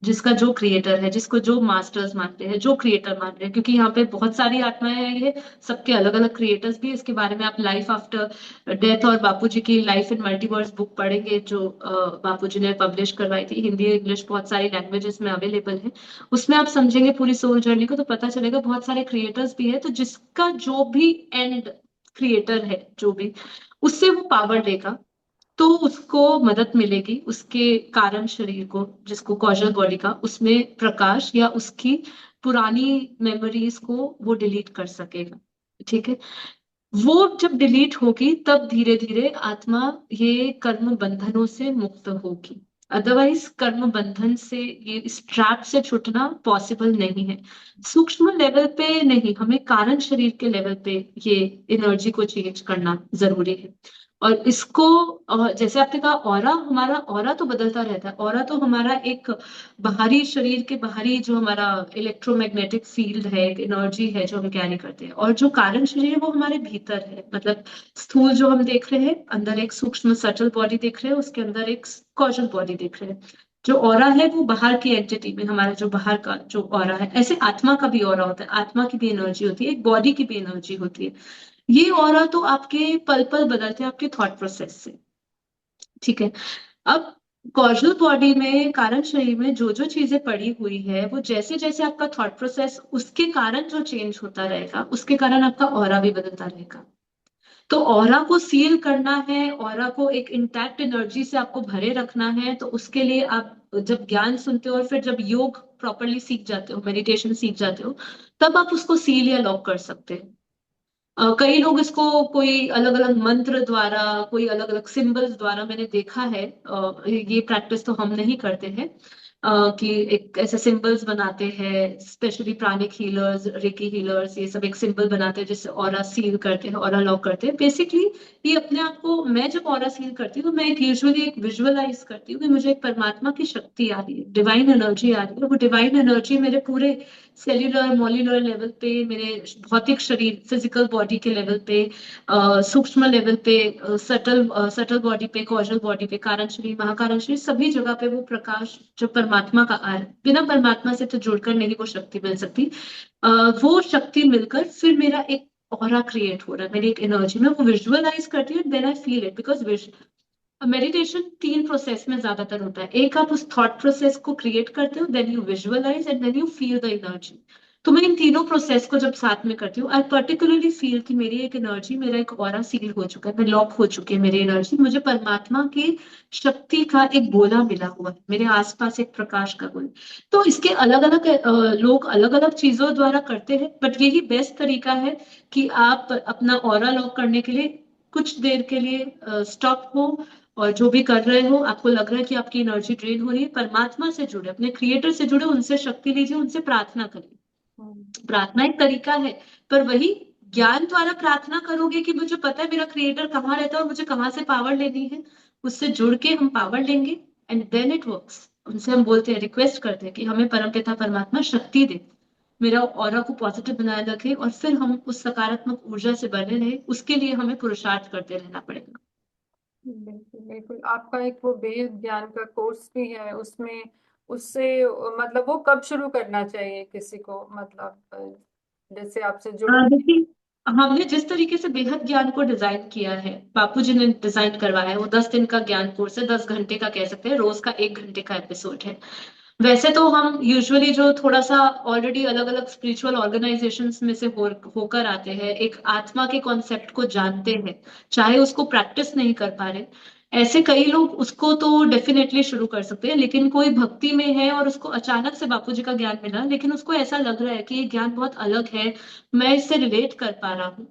जिसका जो क्रिएटर है, जिसको जो मास्टर्स मानते हैं, जो क्रिएटर मान रहे हैं, क्योंकि यहाँ पे बहुत सारी आत्माएं हैं, ये सबके अलग अलग क्रिएटर्स भी हैं। इसके बारे में आप लाइफ आफ्टर डेथ और बापूजी की लाइफ इन मल्टीवर्स बुक पढ़ेंगे जो बापूजी ने पब्लिश करवाई थी, हिंदी इंग्लिश बहुत सारी लैंग्वेजेस में अवेलेबल है। उसमें आप समझेंगे पूरी सोल जर्नी को तो पता चलेगा बहुत सारे क्रिएटर्स भी है। तो जिसका जो भी एंड क्रिएटर है, जो भी उससे वो पावर लेगा, तो उसको मदद मिलेगी उसके कारण शरीर को, जिसको कौशल बॉडी का, उसमें प्रकाश या उसकी पुरानी मेमोरीज को वो डिलीट कर सकेगा। ठीक है। वो जब डिलीट होगी तब धीरे धीरे आत्मा ये कर्म बंधनों से मुक्त होगी। अदरवाइज कर्म बंधन से, ये इस ट्रैप से छूटना पॉसिबल नहीं है। सूक्ष्म लेवल पे नहीं, हमें कारण शरीर के लेवल पे ये एनर्जी को चेंज करना जरूरी है। और इसको जैसे आपने कहा ऑरा, हमारा ऑरा तो बदलता रहता है। ऑरा तो हमारा एक बाहरी शरीर के बाहरी जो हमारा इलेक्ट्रोमैग्नेटिक फील्ड है, एक एनर्जी है जो हम कैरी करते हैं। और जो कारण शरीर है वो हमारे भीतर है, मतलब स्थूल जो हम देख रहे हैं, अंदर एक सूक्ष्म सटल बॉडी देख रहे हैं, उसके अंदर एक कॉजल बॉडी देख रहे हैं। जो ऑरा है वो बाहर की एंटिटी में, हमारा जो बाहर का जो ऑरा है, ऐसे आत्मा का भी ऑरा होता है, आत्मा की भी एनर्जी होती है, एक बॉडी की भी एनर्जी होती है। ये ऑरा तो आपके पल पल बदलते हैं आपके थॉट प्रोसेस से। ठीक है। अब कॉजल बॉडी में, कारण शरीर में जो जो चीजें पड़ी हुई है, वो जैसे जैसे आपका थॉट प्रोसेस उसके कारण जो चेंज होता रहेगा, उसके कारण आपका ऑरा भी बदलता रहेगा। तो ऑरा को सील करना है, ऑरा को एक इंटैक्ट एनर्जी से आपको भरे रखना है, तो उसके लिए आप जब ज्ञान सुनते हो और फिर जब योग प्रॉपरली सीख जाते हो, मेडिटेशन सीख जाते हो, तब आप उसको सील या लॉक कर सकते हो। कई लोग इसको कोई अलग अलग मंत्र द्वारा, कोई अलग अलग सिंबल्स द्वारा, मैंने देखा है। ये प्रैक्टिस तो हम नहीं करते हैं, कि एक ऐसे सिंबल्स बनाते हैं, स्पेशली प्राणिक हीलर्स, रेकी हीलर्स, ये सब एक सिंबल बनाते हैं जिससे ऑरा सील करते हैं, ऑरा लॉक करते हैं। बेसिकली ये अपने आप को, मैं जब ऑरा सील करती हूँ तो मैं एक यूजुअली एक विजुअलाइज करती हूँ कि मुझे एक परमात्मा की शक्ति आ रही है, डिवाइन एनर्जी आ रही है। वो डिवाइन एनर्जी मेरे पूरे सेल्यूलर मॉलिक्यूलर लेवल पे, मेरे भौतिक शरीर फिजिकल बॉडी के लेवल पे, सूक्ष्म लेवल पे, सटल सटल बॉडी पे, कॉजल बॉडी पे, कारण शरीर, महाकारण शरीर, सभी जगह पे वो प्रकाश जो परमात्मा का आ रहा है, बिना परमात्मा से तो जुड़कर नहीं वो शक्ति मिल सकती। अ, वो शक्ति मिलकर फिर मेरा एक ऑरा क्रिएट हो रहा है, मेरी एक एनर्जी में वो विजुअलाइज करती हूँ, then I feel it. Because meditation तीन प्रोसेस में ज्यादातर होता है। एक, आप उस थॉट प्रोसेस को क्रिएट करते हो, then you visualise and then you feel the energy. तो मैं इन तीनों प्रोसेस को जब साथ में करती हूँ, आई पर्टिकुलरली फील कि मेरी एक एनर्जी, मेरा एक ऑरा सील हो चुका है, मैं लॉक हो चुकी है मेरी एनर्जी, मुझे परमात्मा की शक्ति का एक गोला मिला हुआ है, मेरे आसपास एक प्रकाश का गोला। तो इसके अलग अलग लोग अलग अलग चीजों द्वारा करते हैं, बट यही बेस्ट तरीका है कि आप अपना ऑरा लॉक करने के लिए कुछ देर के लिए स्टॉप हो, और जो भी कर रहे हो, आपको लग रहा है कि आपकी एनर्जी ड्रेन हो रही है, परमात्मा से जुड़े, अपने क्रिएटर से जुड़े, उनसे शक्ति लीजिए, उनसे प्रार्थना करिए। हम्म। प्रार्थना एक तरीका है, पर वही ज्ञान द्वारा प्रार्थना करोगे कि मुझे पता है मेरा क्रिएटर कहाँ रहता है और मुझे कहाँ से पावर लेनी है, उससे जुड़ के हम पावर लेंगे, एंड देन इट वर्क्स। उनसे हम बोलते हैं, रिक्वेस्ट करते हैं कि हमें परमपिता परमात्मा शक्ति दे, मेरा ऑरा को पॉजिटिव बनाए रखे, और फिर हम उस सकारात्मक ऊर्जा से बने रहे, उसके लिए हमें पुरुषार्थ करते रहना पड़ेगा। बिल्कुल बिल्कुल। आपका एक वो वेद ज्ञान का कोर्स भी है, उसमें उससे मतलब वो कब शुरू करना चाहिए किसी को, मतलब जैसे आपसे जुड़। देखिए, हमने जिस तरीके से बेहद ज्ञान को डिजाइन किया है, बापूजी ने डिजाइन करवाया है, वो 10 दिन का ज्ञान कोर्स है, 10 घंटे का कह सकते हैं, रोज का 1 घंटे का एपिसोड है। वैसे तो हम यूजुअली जो थोड़ा सा ऑलरेडी अलग अलग स्पिरिचुअल ऑर्गेनाइजेशंस में से होकर आते हैं, एक आत्मा के कॉन्सेप्ट को जानते हैं, चाहे उसको प्रैक्टिस नहीं कर पा रहे, ऐसे कई लोग उसको तो डेफिनेटली शुरू कर सकते हैं। लेकिन कोई भक्ति में है और उसको अचानक से बापूजी का ज्ञान मिला, लेकिन उसको ऐसा लग रहा है कि ये ज्ञान बहुत अलग है, मैं इससे रिलेट कर पा रहा हूँ,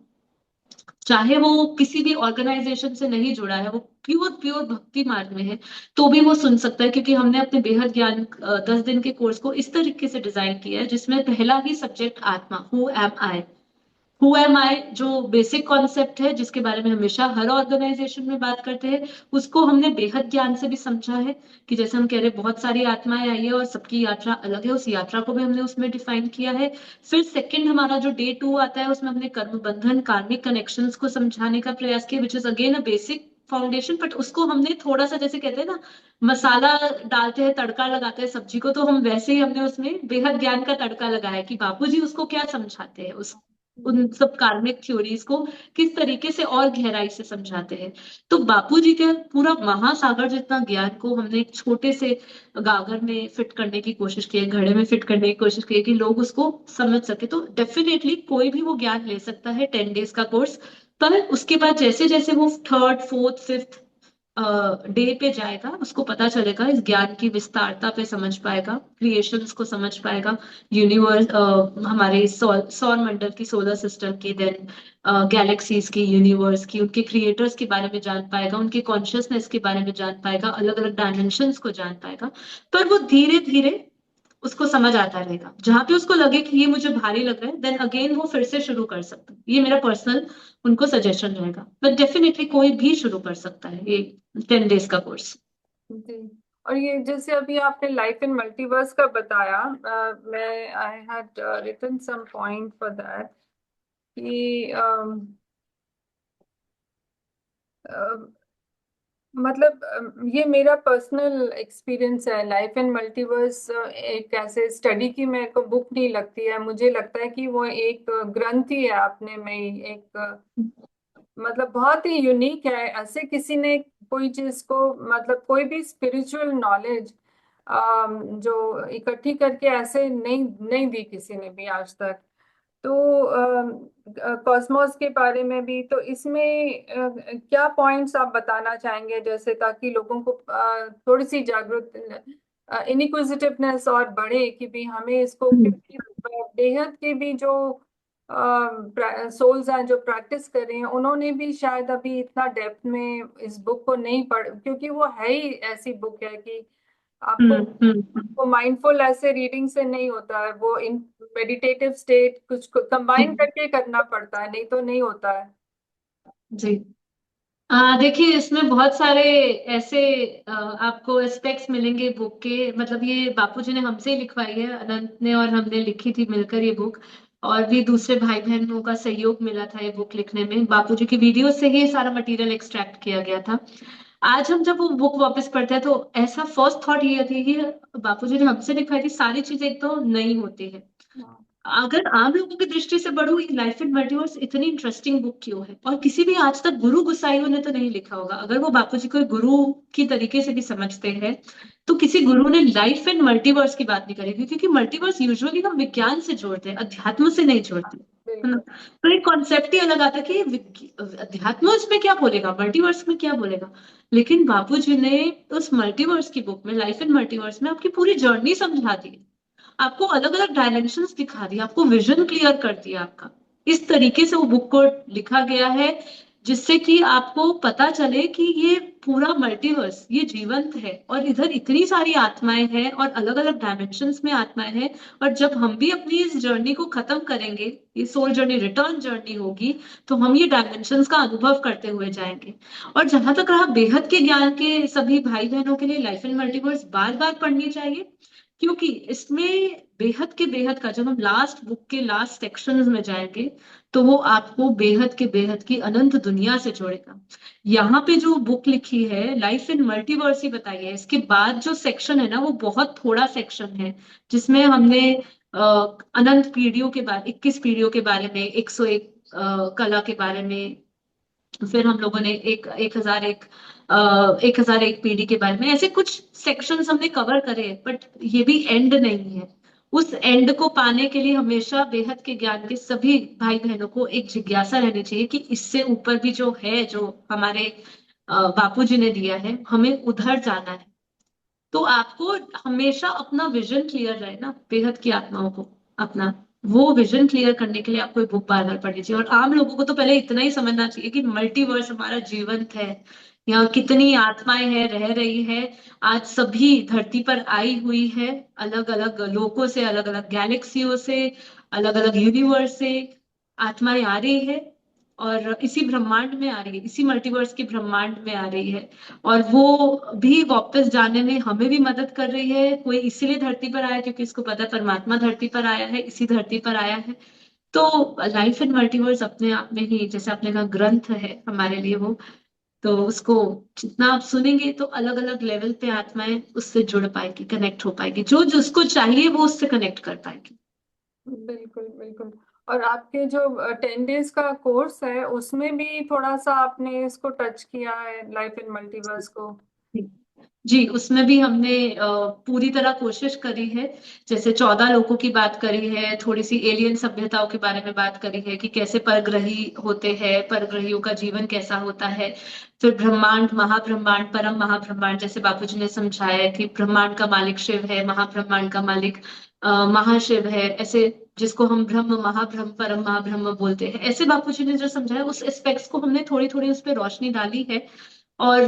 चाहे वो किसी भी ऑर्गेनाइजेशन से नहीं जुड़ा है, वो प्योर प्योर भक्ति मार्ग में है, तो भी वो सुन सकता है। क्योंकि हमने अपने बेहद ज्ञान 10 दिन के कोर्स को इस तरीके से डिजाइन किया है, जिसमें पहला ही सब्जेक्ट आत्मा, हु एम आई, जो बेसिक कॉन्सेप्ट है, जिसके बारे में हमेशा हर ऑर्गेनाइजेशन में बात करते हैं, उसको हमने बेहद ज्ञान से भी समझा है। कि जैसे हम कह रहे हैं, बहुत सारी आत्माएं आई है और सबकी यात्रा अलग है, उस यात्रा को भी हमने उसमें डिफाइन किया है। फिर सेकंड हमारा जो डे 2 आता है, उसमें हमने कर्म बंधन, कार्मिक कनेक्शंस को समझाने का प्रयास किया, which is again a basic foundation, but उसको हमने थोड़ा सा, जैसे कहते हैं ना, मसाला डालते हैं, तड़का लगाते हैं सब्जी को, तो हम वैसे ही हमने उसमें बेहद ज्ञान का तड़का लगाया कि बापूजी उसको क्या समझाते हैं, उस उन सब कार्मिक थ्योरीज को किस तरीके से और गहराई से समझाते हैं। तो बापूजी के पूरा महासागर जितना ज्ञान को हमने एक छोटे से गागर में फिट करने की कोशिश की है, घड़े में फिट करने की कोशिश की है, कि लोग उसको समझ सके। तो डेफिनेटली कोई भी वो ज्ञान ले सकता है, 10 डेज का कोर्स। पर उसके बाद जैसे जैसे वो थर्ड फोर्थ फिफ्थ डे पे जाएगा, उसको पता चलेगा, इस ज्ञान की विस्तारता पे समझ पाएगा, क्रिएशंस को समझ पाएगा, यूनिवर्स, हमारे सौर मंडल की, सोलर सिस्टम की, देन गैलेक्सीज की, यूनिवर्स की, उनके क्रिएटर्स के बारे में जान पाएगा, उनके कॉन्शियसनेस के बारे में जान पाएगा, अलग अलग डायमेंशंस को जान पाएगा। पर वो धीरे धीरे उसको समझ आता रहेगा, जहां पे उसको लगे कि ये मुझे भारी लग रहा है, देन अगेन वो फिर से शुरू कर सकता है। ये मेरा पर्सनल उनको सजेशन रहेगा, बट डेफिनेटली कोई भी शुरू कर सकता है ये 10 डेज का कोर्स। जी। और ये जैसे अभी आपने लाइफ इन मल्टीवर्स का बताया, मैं I had written some point for that कि मतलब ये मेरा पर्सनल एक्सपीरियंस है। लाइफ इन मल्टीवर्स एक ऐसे स्टडी की मेरे को बुक नहीं लगती है, मुझे लगता है कि वो एक ग्रंथ ही है अपने में ही, एक मतलब बहुत ही यूनिक है। ऐसे किसी ने कोई चीज को, मतलब कोई भी स्पिरिचुअल नॉलेज जो इकट्ठी करके ऐसे नहीं नहीं दी किसी ने भी आज तक। तो कॉस्मोस के बारे में भी, तो इसमें क्या पॉइंट्स आप बताना चाहेंगे, जैसे ताकि लोगों को थोड़ी सी जागरूक, इनक्विजिटिवनेस और बढ़े कि भी हमें इसको, क्योंकि बेहद के भी जो सोल्स हैं जो प्रैक्टिस कर रहे हैं, उन्होंने भी शायद अभी इतना डेप्थ में इस बुक को नहीं पढ़, क्योंकि वो है ही ऐसी बुक है कि आपको, वो माइंडफुल ऐसे रीडिंग से नहीं होता है, वो इन मेडिटेटिव स्टेट कुछ कंबाइन हम्म। करके करना पड़ता है, नहीं तो नहीं होता है। जी। देखिए इसमें बहुत सारे ऐसे आपको एस्पेक्ट्स मिलेंगे बुक के। मतलब ये बापूजी ने हमसे ही लिखवाई है, अनंत ने और हमने लिखी थी मिलकर ये बुक। और भी दूसरे भाई बहनों का सहयोग मिला था ये बुक लिखने में। बापूजी की वीडियो से ही सारा मटेरियल एक्सट्रैक्ट किया गया था। आज हम जब वो बुक वापस पढ़ते हैं तो ऐसा फर्स्ट थॉट ये थी कि बापूजी ने हमसे लिखवाई थी, सारी चीजें एक तो नई होती है। हाँ, अगर आम लोगों की दृष्टि से बढ़ू, लाइफ इन मल्टीवर्स इतनी इंटरेस्टिंग बुक क्यों है? और किसी भी आज तक गुरु गुसाइयों ने तो नहीं लिखा होगा। अगर वो बापूजी को एक गुरु की तरीके से भी समझते हैं तो किसी गुरु ने लाइफ इन मल्टीवर्स की बात नहीं करी थी, क्योंकि मल्टीवर्स यूजुअली हम विज्ञान से जोड़ते हैं, अध्यात्म से नहीं जोड़ते। है ना? बिल्कुल। तो एक कॉन्सेप्ट ही अलग आता है कि अध्यात्म इसमें क्या बोलेगा, मल्टीवर्स में क्या बोलेगा। लेकिन बापूजी ने उस मल्टीवर्स की बुक में, लाइफ इन मल्टीवर्स में, आपकी पूरी जर्नी समझा दी। आपको अलग अलग डायमेंशंस दिखा दिया, आपको विजन क्लियर कर दिया आपका। इस तरीके से वो बुक को लिखा गया है जिससे कि आपको पता चले कि ये पूरा मल्टीवर्स ये जीवंत है और इधर इतनी सारी आत्माएं हैं और अलग अलग डायमेंशंस में आत्माएं हैं। और जब हम भी अपनी इस जर्नी को खत्म करेंगे, ये सोल जर्नी रिटर्न जर्नी होगी, तो हम ये डायमेंशंस का अनुभव करते हुए जाएंगे। और जहां तक रहा बेहद के ज्ञान के, सभी भाई बहनों के लिए लाइफ इन मल्टीवर्स बार बार पढ़नी चाहिए। क्योंकि इसमें बेहद के बेहद का, जब हम लास्ट बुक के लास्ट सेक्शंस में जाएंगे तो वो आपको बेहद के बेहद की अनंत दुनिया से जोड़ेगा। यहाँ पे जो बुक लिखी है लाइफ इन मल्टीवर्स ही बताई है, इसके बाद जो सेक्शन है ना वो बहुत थोड़ा सेक्शन है जिसमें हमने अनंत पीढ़ियों के बारे, 21 पीढ़ियों के बारे में, 101 कला के बारे में, फिर हम लोगों ने एक 1001 पीढ़ी के बारे में, ऐसे कुछ सेक्शंस हमने कवर करे। बट ये भी एंड नहीं है। उस एंड को पाने के लिए हमेशा बेहद के ज्ञान के सभी भाई बहनों को एक जिज्ञासा रहनी चाहिए कि इससे ऊपर भी जो है, जो हमारे बापूजी ने दिया है, हमें उधर जाना है। तो आपको हमेशा अपना विजन क्लियर रहे ना, बेहद की आत्माओं को अपना वो विजन क्लियर करने के लिए आपको ये बुक बार बार पढ़नी चाहिए। और आम लोगों को तो पहले इतना ही समझना चाहिए कि मल्टीवर्स हमारा जीवंत है, यहाँ कितनी आत्माएं हैं रह रही है। आज सभी धरती पर आई हुई है, अलग अलग लोकों से, अलग अलग गैलेक्सियों से, अलग अलग यूनिवर्स से आत्माएं आ रही है। और इसी ब्रह्मांड में आ रही है, इसी मल्टीवर्स के ब्रह्मांड में आ रही है। और वो भी वापस जाने में हमें भी मदद कर रही है। कोई इसीलिए धरती पर आया क्योंकि इसको पता है परमात्मा धरती पर आया है, इसी धरती पर आया है। तो लाइफ इन मल्टीवर्स अपने आप में ही, जैसे आपने कहा, ग्रंथ है हमारे लिए वो। तो उसको जितना आप सुनेंगे तो अलग अलग लेवल पे आत्माएं उससे जुड़ पाएगी, कनेक्ट हो पाएगी, जो जिसको चाहिए वो उससे कनेक्ट कर पाएगी। बिल्कुल बिल्कुल। और आपके जो 10 डेज का कोर्स है उसमें भी थोड़ा सा आपने इसको टच किया है, लाइफ इन मल्टीवर्स को। जी, उसमें भी हमने पूरी तरह कोशिश करी है। जैसे 14 लोगों की बात करी है, थोड़ी सी एलियन सभ्यताओं के बारे में बात करी है कि कैसे परग्रही होते हैं, परग्रहियों का जीवन कैसा होता है। फिर ब्रह्मांड, महाब्रह्मांड, परम महाब्रह्मांड, जैसे बापूजी ने समझाया है कि ब्रह्मांड का मालिक शिव है, महाब्रह्मांड का मालिक महाशिव है। ऐसे जिसको हम ब्रह्म, महाब्रह्म, परम महाब्रह्म बोलते हैं, ऐसे बापूजी ने जो समझाया उस एस्पेक्ट्स को हमने थोड़ी थोड़ी उस पर रोशनी डाली है। और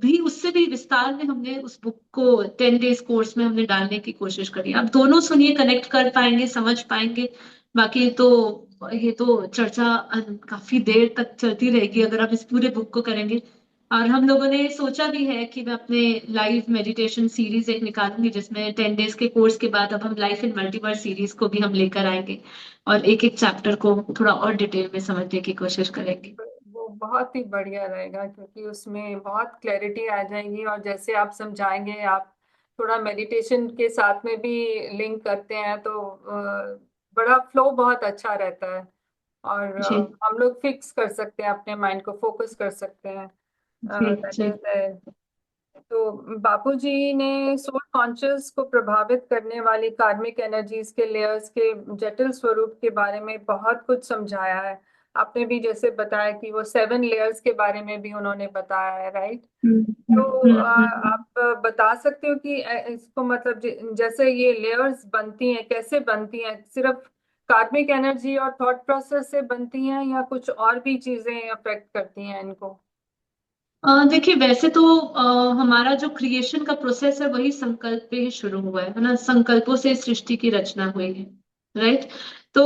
भी उससे भी विस्तार में हमने उस बुक को 10 डेज कोर्स में हमने डालने की कोशिश करी। आप दोनों सुनिए, कनेक्ट कर पाएंगे, समझ पाएंगे। बाकी तो ये तो चर्चा काफी देर तक चलती रहेगी अगर आप इस पूरे बुक को करेंगे। और हम लोगों ने सोचा भी है कि मैं अपने लाइव मेडिटेशन सीरीज एक निकालूंगी, जिसमें 10 डेज के कोर्स के बाद अब हम लाइफ इन मल्टीवर्स सीरीज को भी हम लेकर आएंगे और एक एक चैप्टर को थोड़ा और डिटेल में समझने की कोशिश करेंगे। वो बहुत ही बढ़िया रहेगा, क्योंकि उसमें बहुत क्लैरिटी आ जाएगी, और जैसे आप समझाएंगे, आप थोड़ा मेडिटेशन के साथ में भी लिंक करते हैं, तो बड़ा फ्लो बहुत अच्छा रहता है। और जी। हम लोग फिक्स कर सकते हैं, अपने माइंड को फोकस कर सकते हैं। जी दैट जी। इज। तो बापूजी ने सोल कॉन्शियस को प्रभावित करने वाली कार्मिक एनर्जीज के लेयर्स के जटिल स्वरूप के बारे में बहुत कुछ समझाया है। आपने भी जैसे बताया कि वो 7 लेयर्स के बारे में भी उन्होंने बताया है, राइट? तो आप बता सकते हो कि इसको मतलब जैसे ये लेयर्स बनती हैं, कैसे बनती हैं? सिर्फ कार्मिक एनर्जी और थॉट प्रोसेस से बनती हैं या कुछ और भी चीजें अफेक्ट करती हैं इनको? देखिए वैसे तो हमारा जो क्रिएशन का प्रोसेस है वही संकल्प पे ही शुरू हुआ है ना। संकल्पों से सृष्टि की रचना हुई है, राइट। तो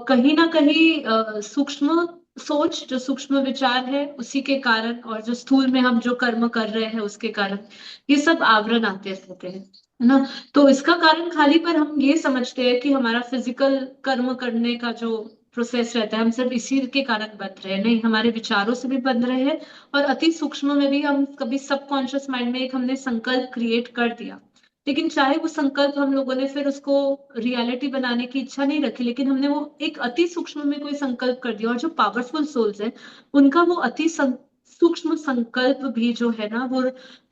कहीं ना कहीं सूक्ष्म सोच, जो सूक्ष्म विचार है उसी के कारण, और जो स्थूल में हम जो कर्म कर रहे हैं उसके कारण ये सब आवरण आते रहते हैं, है ना। तो इसका कारण खाली पर हम ये समझते हैं कि हमारा फिजिकल कर्म करने का जो प्रोसेस रहता है हम सिर्फ इसी के कारण बन रहे हैं, नहीं, हमारे विचारों से भी बन रहे हैं। और अति सूक्ष्म में भी हम कभी सबकॉन्शियस माइंड में एक हमने संकल्प क्रिएट कर दिया, लेकिन चाहे वो संकल्प हम लोगों ने फिर उसको रियलिटी बनाने की इच्छा नहीं रखी, लेकिन हमने वो एक अति सूक्ष्म में कोई संकल्प कर दिया। और जो पावरफुल सोल्स है उनका वो सूक्ष्म संकल्प भी जो है ना वो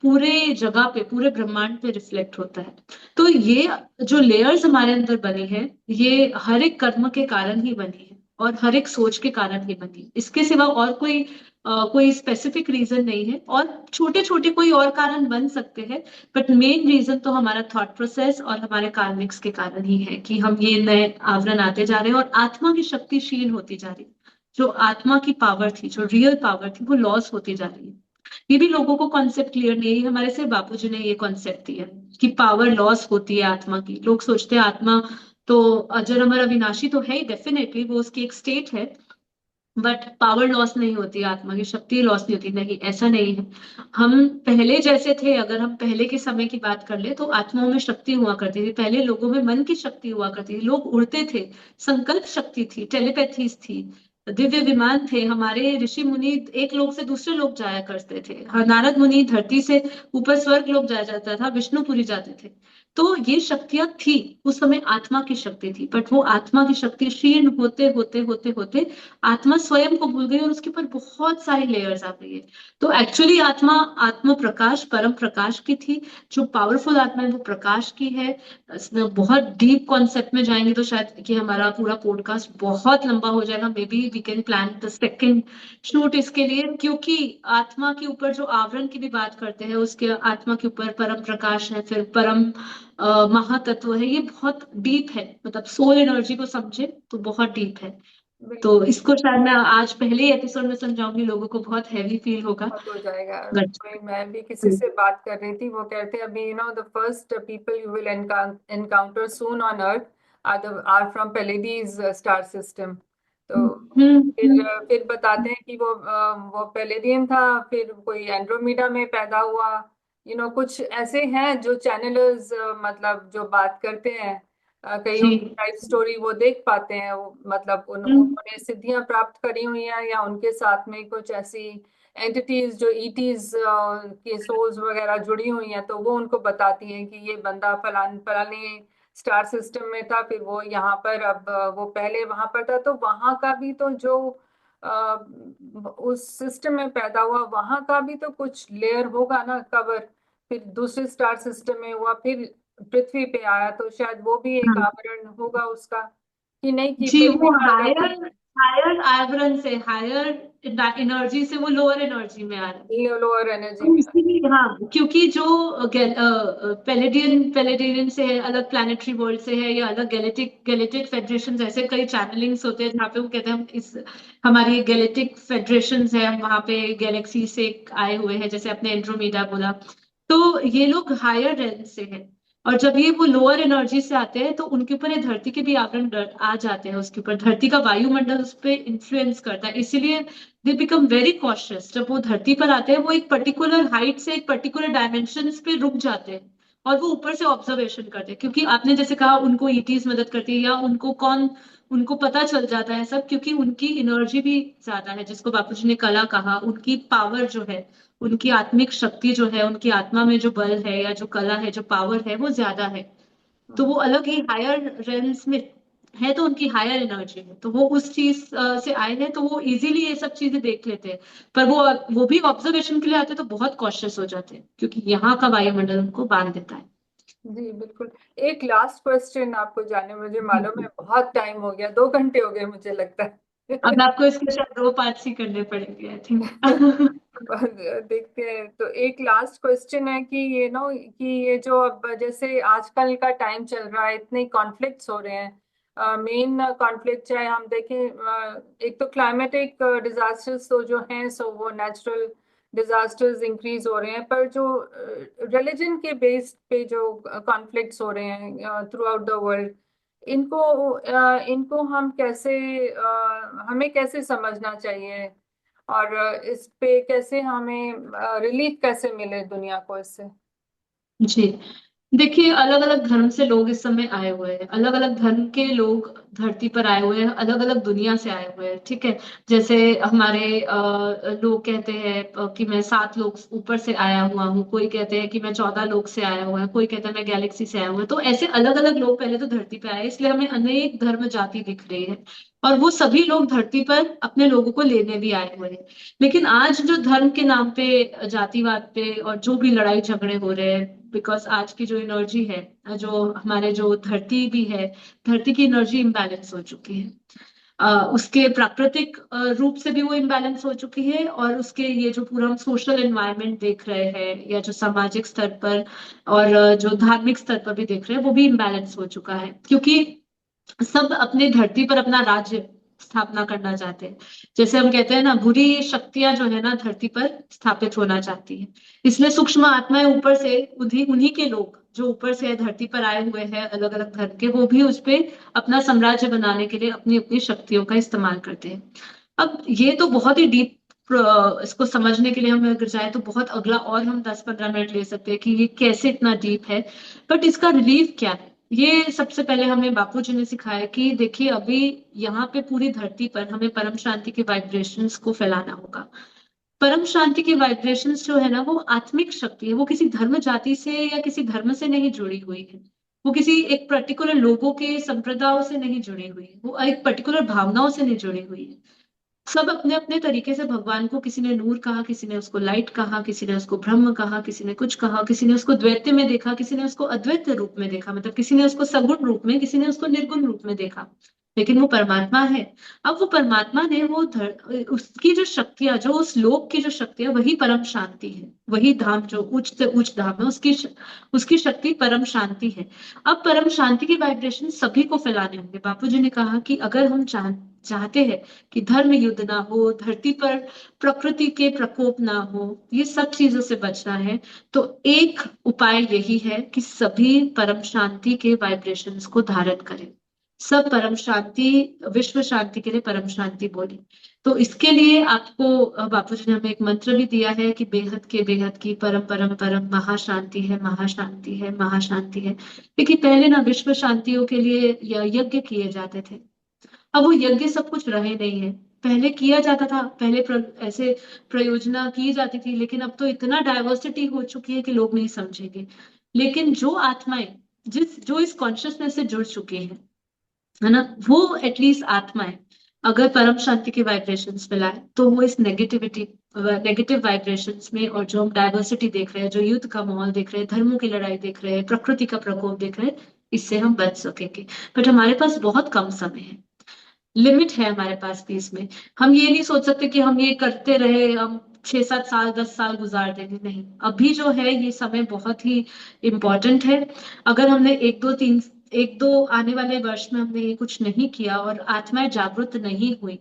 पूरे जगह पे, पूरे ब्रह्मांड पे रिफ्लेक्ट होता है। तो ये जो लेयर्स हमारे अंदर बनी है, ये हर एक कर्म के कारण ही बनी है और हर एक सोच के कारण ही बनी है। इसके सिवा और कोई स्पेसिफिक रीजन नहीं है। और छोटे छोटे कोई और कारण बन सकते हैं, बट मेन रीजन तो हमारा थॉट प्रोसेस और हमारे कार्मिक्स के कारण ही है कि हम ये नए आवरण आते जा रहे हैं और आत्मा की शक्ति क्षीण होती जा रही है। जो आत्मा की पावर थी, जो रियल पावर थी, वो लॉस होती जा रही है। ये भी लोगों को कॉन्सेप्ट क्लियर नहीं है। ये हमारे से बापूजी ने ये कॉन्सेप्ट दिया है कि पावर लॉस होती है आत्मा की। लोग सोचते हैं आत्मा तो अजर अमर अविनाशी तो है ही, डेफिनेटली वो उसकी एक स्टेट है, बट पावर लॉस नहीं होती, आत्मा की शक्ति लॉस नहीं होती, नहीं, ऐसा नहीं है। हम पहले जैसे थे, अगर हम पहले के समय की बात कर ले तो आत्माओं में शक्ति हुआ करती थी, पहले लोगों में मन की शक्ति हुआ करती थी, लोग उड़ते थे, संकल्प शक्ति थी, टेलीपैथीज थी, दिव्य विमान थे, हमारे ऋषि मुनि एक लोक से दूसरे लोक जाया करते थे। हाँ, नारद मुनि धरती से ऊपर स्वर्ग लोक जाया जाता था, विष्णुपुरी जाते थे। तो ये शक्तियां थी, उस समय आत्मा की शक्ति थी, बट वो आत्मा की शक्ति क्षीण होते होते होते होते आत्मा स्वयं को भूल गई और उसके ऊपर बहुत सारी लेयर्स आ गई है। तो एक्चुअली आत्मा आत्म प्रकाश, परम प्रकाश की थी। जो पावरफुल आत्मा है वो प्रकाश की है। इसमें बहुत डीप कॉन्सेप्ट में जाएंगे तो शायद कि हमारा पूरा पॉडकास्ट बहुत लंबा हो जाएगा। Maybe we can plan the second shoot इसके लिए, क्योंकि आत्मा के ऊपर जो आवरण की भी बात करते हैं, उसके आत्मा के ऊपर परम प्रकाश है, फिर परम महातत्व है, ये बहुत डीप है। मतलब सोल एनर्जी को समझे तो बहुत डीप है। तो बिल्कुल। इसको शायद मैं आज पहले ही एपिसोड में समझाऊंगी, लोगों को बहुत हैवी फील होगा। बहुत हो जाएगा। बट कोई मैं भी किसी से बात कर रही थी, वो कहते हैं अभी the first people you will encounter soon on earth are from Pleiades star system. तो फिर बताते हैं कि वो पेलेडियन था, फिर कोई एंड्रोमीडा में पैदा हुआ। कुछ ऐसे हैं जो चैनलर्स, मतलब जो बात करते हैं, कई जी। उनकी लाइफ स्टोरी वो देख पाते हैं। वो मतलब हम्म, उन्होंने सिद्धियां प्राप्त करी हुई हैं, या उनके साथ में कुछ ऐसी एंटिटीज जो ईटीज के सोल्स वगैरह जुड़ी हुई हैं, तो वो उनको बताती हैं कि ये बंदा फलान फलाने स्टार सिस्टम में था, फिर वो यहाँ पर, अब वो पहले वहां पर था, तो वहां का भी तो जो अ, उस सिस्टम में पैदा हुआ वहां का भी तो कुछ लेयर होगा ना, कवर। फिर दूसरे स्टार सिस्टम में हुआ, फिर पृथ्वी पे आया, तो शायद वो भी एक हाँ आवरण होगा उसका, कि नहीं, कि जी। पृथ्वी वो का अगर हायर हायर आवरण से, हायर एनर्जी से वो लोअर एनर्जी में आ रहा है। लोअर एनर्जी तो में। इसीलिए हाँ, क्योंकि जो पेलेडियन से है, अलग प्लानिटरी वर्ल्ड से है, या अलग गैलेक्टिक गैलेक्टिक फेडरेशन, ऐसे कई चैनलिंग्स होते हैं जहाँ पे वो कहते हैं हम इस हमारी गैलेक्टिक फेडरेशन है, हम वहाँ पे गैलेक्सी से आए हुए हैं, जैसे अपने एंड्रोमेडा बोला। तो ये लोग हायर रेंज से हैं। और जब ये वो लोअर एनर्जी से आते हैं तो उनके ऊपर ये धरती के भी आवरण आ जाते हैं, उसके ऊपर धरती का वायुमंडल उस पर इंफ्लुएंस करता है, इसीलिए दे बिकम वेरी कॉशियस। जब वो धरती पर आते हैं वो एक पर्टिकुलर हाइट से एक पर्टिकुलर डायमेंशन पे रुक जाते हैं और वो ऊपर से ऑब्जर्वेशन करते हैं, क्योंकि आपने जैसे कहा उनको ईटीज मदद करती है, या उनको पता चल जाता है सब, क्योंकि उनकी एनर्जी भी ज्यादा है, जिसको बापूजी ने कला कहा, उनकी पावर जो है, उनकी आत्मिक शक्ति जो है, उनकी आत्मा में जो बल है या जो कला है, जो पावर है, वो ज्यादा है। तो वो अलग ही हायर रेल्स में है तो उनकी हायर एनर्जी है, तो वो उस चीज से आए हैं, तो वो इजीली ये सब चीजें देख लेते हैं। पर वो भी ऑब्जर्वेशन के लिए आते हैं तो बहुत कॉशियस हो जाते हैं, क्योंकि यहाँ का वायुमंडल उनको बांध देता है। जी बिल्कुल। एक लास्ट क्वेश्चन आपको जाने, मुझे जी मालूम है जी। बहुत टाइम हो गया, 2 घंटे हो गए मुझे लगता अब है। आपको इसके शायद 2 पार्ट्स ही करने पड़ेंगे, आई थिंक। देखते हैं। तो एक लास्ट क्वेश्चन है कि ये नो कि ये जो अब जैसे आजकल का टाइम चल रहा है, इतने कॉन्फ्लिक्ट्स हो रहे हैं, मेन कॉन्फ्लिक्ट चाहे हम देखें, एक तो क्लाइमेटिक डिजास्टर्स तो जो हैं सो वो नेचुरल डिजास्टर्स इंक्रीज हो रहे हैं, पर जो रिलीजन के बेस पे जो कॉन्फ्लिक्ट्स हो रहे हैं थ्रू आउट द वर्ल्ड, इनको इनको हम कैसे हमें कैसे समझना चाहिए, और इस पे कैसे हमें रिलीफ कैसे मिले दुनिया को इससे। जी, देखिए, अलग अलग धर्म से लोग इस समय आए हुए हैं, अलग अलग धर्म के लोग धरती पर आए हुए हैं, अलग अलग दुनिया से आए हुए हैं, ठीक है। जैसे हमारे लोग कहते हैं कि मैं 7 लोग ऊपर से आया हुआ हूँ, कोई कहते हैं कि मैं 14 लोग से आया हुआ है, कोई कहता है मैं गैलेक्सी से आया हुआ, तो ऐसे अलग अलग लोग पहले तो धरती पे आए, इसलिए हमें अनेक धर्म जाति दिख रही है। और वो सभी लोग धरती पर अपने लोगों को लेने भी आए हुए हैं। लेकिन आज जो धर्म के नाम पे, जातिवाद पे और जो भी लड़ाई झगड़े हो रहे हैं, बिकॉज आज की जो एनर्जी है, जो हमारे जो धरती भी है, धरती की एनर्जी इम्बैलेंस हो चुकी है। उसके प्राकृतिक रूप से भी वो इम्बैलेंस हो चुकी है, और उसके ये जो पूरा हम सोशल एनवायरनमेंट देख रहे हैं, या जो सामाजिक स्तर पर और जो धार्मिक स्तर पर भी देख रहे हैं, वो भी इम्बैलेंस हो चुका है, क्योंकि सब अपने धरती पर अपना राज्य स्थापना करना चाहते हैं। जैसे हम कहते हैं ना, बुरी शक्तियां जो है ना धरती पर स्थापित होना चाहती है। इसलिए सूक्ष्म आत्माएं ऊपर से, उन्हीं उन्हीं के लोग जो ऊपर से धरती पर आए हुए हैं अलग अलग धर्म के, वो भी उस पे अपना साम्राज्य बनाने के लिए अपनी अपनी शक्तियों का इस्तेमाल करते हैं। अब ये तो बहुत ही डीप, इसको समझने के लिए हम अगर जाए तो बहुत अगला और हम 10-15 मिनट ले सकते हैं कि ये कैसे इतना डीप है। बट इसका रिलीफ क्या है, ये सबसे पहले हमें बापू जी ने सिखाया कि देखिए, अभी यहाँ पे पूरी धरती पर हमें परम शांति के वाइब्रेशंस को फैलाना होगा। परम शांति के वाइब्रेशंस जो है ना, वो आत्मिक शक्ति है, वो किसी धर्म जाति से या किसी धर्म से नहीं जुड़ी हुई है। वो किसी एक पर्टिकुलर लोगों के संप्रदायों से नहीं जुड़ी हुई है, वो एक पर्टिकुलर भावनाओं से नहीं जुड़ी हुई है। सब अपने अपने तरीके से भगवान को, किसी ने नूर कहा, किसी ने उसको लाइट कहा, किसी ने उसको ब्रह्म कहा, किसी ने कुछ कहा, किसी ने उसको द्वैत में देखा, किसी ने उसको अद्वैत रूप में देखा, मतलब किसी ने उसको सगुण रूप में, किसी ने उसको निर्गुण रूप में देखा। लेकिन वो परमात्मा है। अब वो परमात्मा ने उसकी जो शक्तियां, जो उस लोक की जो शक्तियां, वही परम शांति है। वही धाम जो उच्च से उच्च धाम है, उसकी शक्ति परम शांति है। अब परम शांति की वाइब्रेशन सभी को फैलाने होंगे। बापू जी ने कहा कि अगर हम चाहते हैं कि धर्म युद्ध ना हो, धरती पर प्रकृति के प्रकोप ना हो, ये सब चीजों से बचना है, तो एक उपाय यही है कि सभी परम शांति के वाइब्रेशंस को धारण करें। सब परम शांति, विश्व शांति के लिए परम शांति बोले। तो इसके लिए आपको बापू जी ने हमें एक मंत्र भी दिया है कि बेहद के बेहद की परम परम परम महाशांति है, महाशांति है, महाशांति है। क्योंकि पहले ना विश्व शांतियों के लिए यज्ञ किए जाते थे। अब वो यज्ञ सब कुछ रहे नहीं है। पहले किया जाता था, पहले ऐसे प्रयोजना की जाती थी, लेकिन अब तो इतना डाइवर्सिटी हो चुकी है कि लोग नहीं समझेंगे। लेकिन जो आत्माएं, जो इस कॉन्शियसनेस से जुड़ चुकी हैं, है ना, वो एटलीस्ट आत्माएं अगर परम शांति के वाइब्रेशंस मिलाए, तो वो इस नेगेटिव वाइब्रेशंस में, और जो हम डाइवर्सिटी देख रहे हैं, जो युद्ध का माहौल देख रहे हैं, धर्मों की लड़ाई देख रहे हैं, प्रकृति का प्रकोप देख रहे हैं, इससे हम बच सकेंगे। बट हमारे पास बहुत कम समय है, लिमिट है हमारे पास भी इसमें। हम ये नहीं सोच सकते कि हम ये करते रहे, हम 6-7 साल 10 साल गुजार देंगे, नहीं। अभी जो है ये समय बहुत ही इम्पोर्टेंट है। अगर हमने एक दो आने वाले वर्ष में हमने ये कुछ नहीं किया, और आत्माएं जागृत नहीं हुई,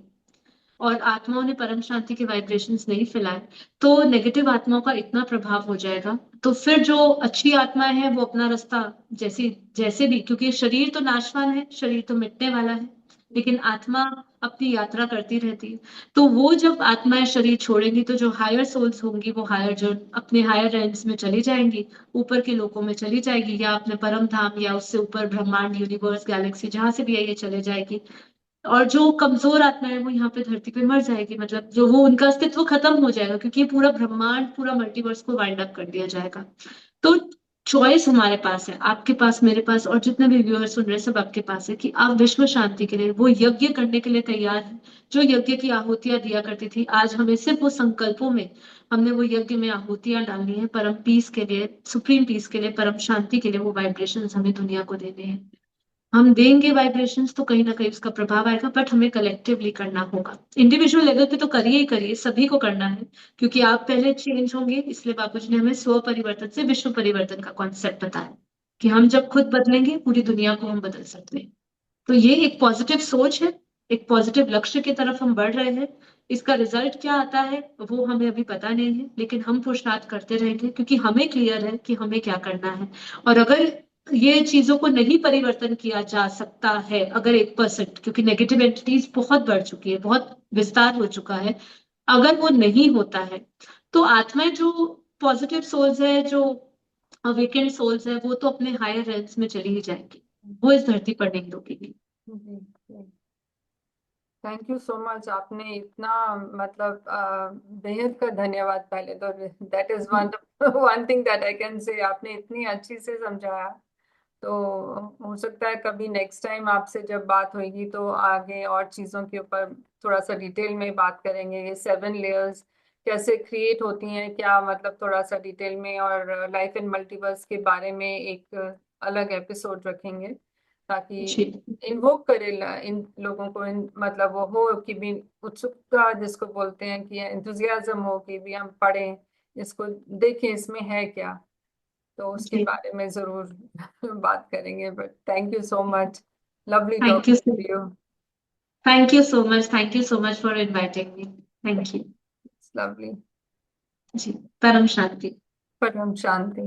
और आत्माओं ने परम शांति के वाइब्रेशंस नहीं फैलाए, तो नेगेटिव आत्माओं का इतना प्रभाव हो जाएगा। तो फिर जो अच्छी आत्माएं हैं वो अपना रास्ता, जैसे जैसे भी, क्योंकि शरीर तो नाशवान है, शरीर तो मिटने वाला है, लेकिन आत्मा अपनी यात्रा करती रहती है। तो वो जब आत्माएं शरीर छोड़ेंगी, तो जो हायर सोल्स होंगी, वो हायर, जो अपने हायर रेंज में चली जाएंगी, ऊपर के लोकों में चली जाएगी, या अपने परम धाम, या उससे ऊपर ब्रह्मांड, यूनिवर्स, गैलेक्सी, जहां से भी है ये चले जाएगी। और जो कमजोर आत्मा है वो यहाँ पे धरती पे मर जाएगी, मतलब जो वो उनका अस्तित्व खत्म हो जाएगा, क्योंकि ये पूरा ब्रह्मांड, पूरा मल्टीवर्स को वाइंड अप कर दिया जाएगा। तो चॉइस हमारे पास है, आपके पास, मेरे पास, और जितने भी व्यूअर सुन रहे हैं सब आपके पास है, कि आप विश्व शांति के लिए वो यज्ञ करने के लिए तैयार हैं। जो यज्ञ की आहुतियां दिया करती थी, आज हमें सिर्फ वो संकल्पों में हमने वो यज्ञ में आहुतियां डालनी है, परम पीस के लिए, सुप्रीम पीस के लिए, परम शांति के लिए। वो वाइब्रेशंस हमें दुनिया को देने हैं। हम देंगे वाइब्रेशंस तो कहीं ना कहीं उसका प्रभाव आएगा, बट हमें कलेक्टिवली करना होगा। इंडिविजुअल लेवल पे तो करिए ही करिए, सभी को करना है, क्योंकि आप पहले चेंज होंगे। इसलिए बापूजी ने हमें स्व परिवर्तन से विश्व परिवर्तन का कॉन्सेप्ट बताया, कि हम जब खुद बदलेंगे पूरी दुनिया को हम बदल सकते हैं। तो ये एक पॉजिटिव सोच है, एक पॉजिटिव लक्ष्य की तरफ हम बढ़ रहे हैं। इसका रिजल्ट क्या आता है वो हमें अभी पता नहीं है, लेकिन हम पुरुषार्थ करते रहेंगे, क्योंकि हमें क्लियर है कि हमें क्या करना है। और अगर ये चीजों को नहीं परिवर्तन किया जा सकता है, अगर 1%, क्योंकि नेगेटिव एंटिटीज बहुत बढ़ चुकी है, बहुत विस्तार हो चुका है, अगर वो नहीं होता है, तो आत्माएं जो पॉजिटिव सोल्स है, जो अवेकेंड सोल्स है, वो तो अपने हायर रेल्स में चली ही जाएंगी। वो इस धरती पर नहीं रुकेगी। जी। थैंक यू सो मच, आपने इतना मतलब बेहद का धन्यवाद पहले तो। That is one one thing that I can say, आपने इतनी अच्छी से समझाया। तो हो सकता है कभी नेक्स्ट टाइम आपसे जब बात होगी तो आगे और चीज़ों के ऊपर थोड़ा सा डिटेल में बात करेंगे। ये 7 लेयर्स कैसे क्रिएट होती हैं, क्या मतलब थोड़ा सा डिटेल में, और लाइफ इन मल्टीवर्स के बारे में एक अलग एपिसोड रखेंगे, ताकि जी इन्वोक करे इन लोगों को, मतलब वो हो कि भी उत्सुकता जिसको बोलते हैं, कि एंथुजियाज्म हो कि भी हम पढ़ें इसको, देखें इसमें है क्या। तो उसके जी। बारे में जरूर बात करेंगे। But thank you so much, lovely thank you talking so to you. Thank you so much, thank you so much for inviting me. Thank you. Lovely. जी। परम शांति। परम शांति।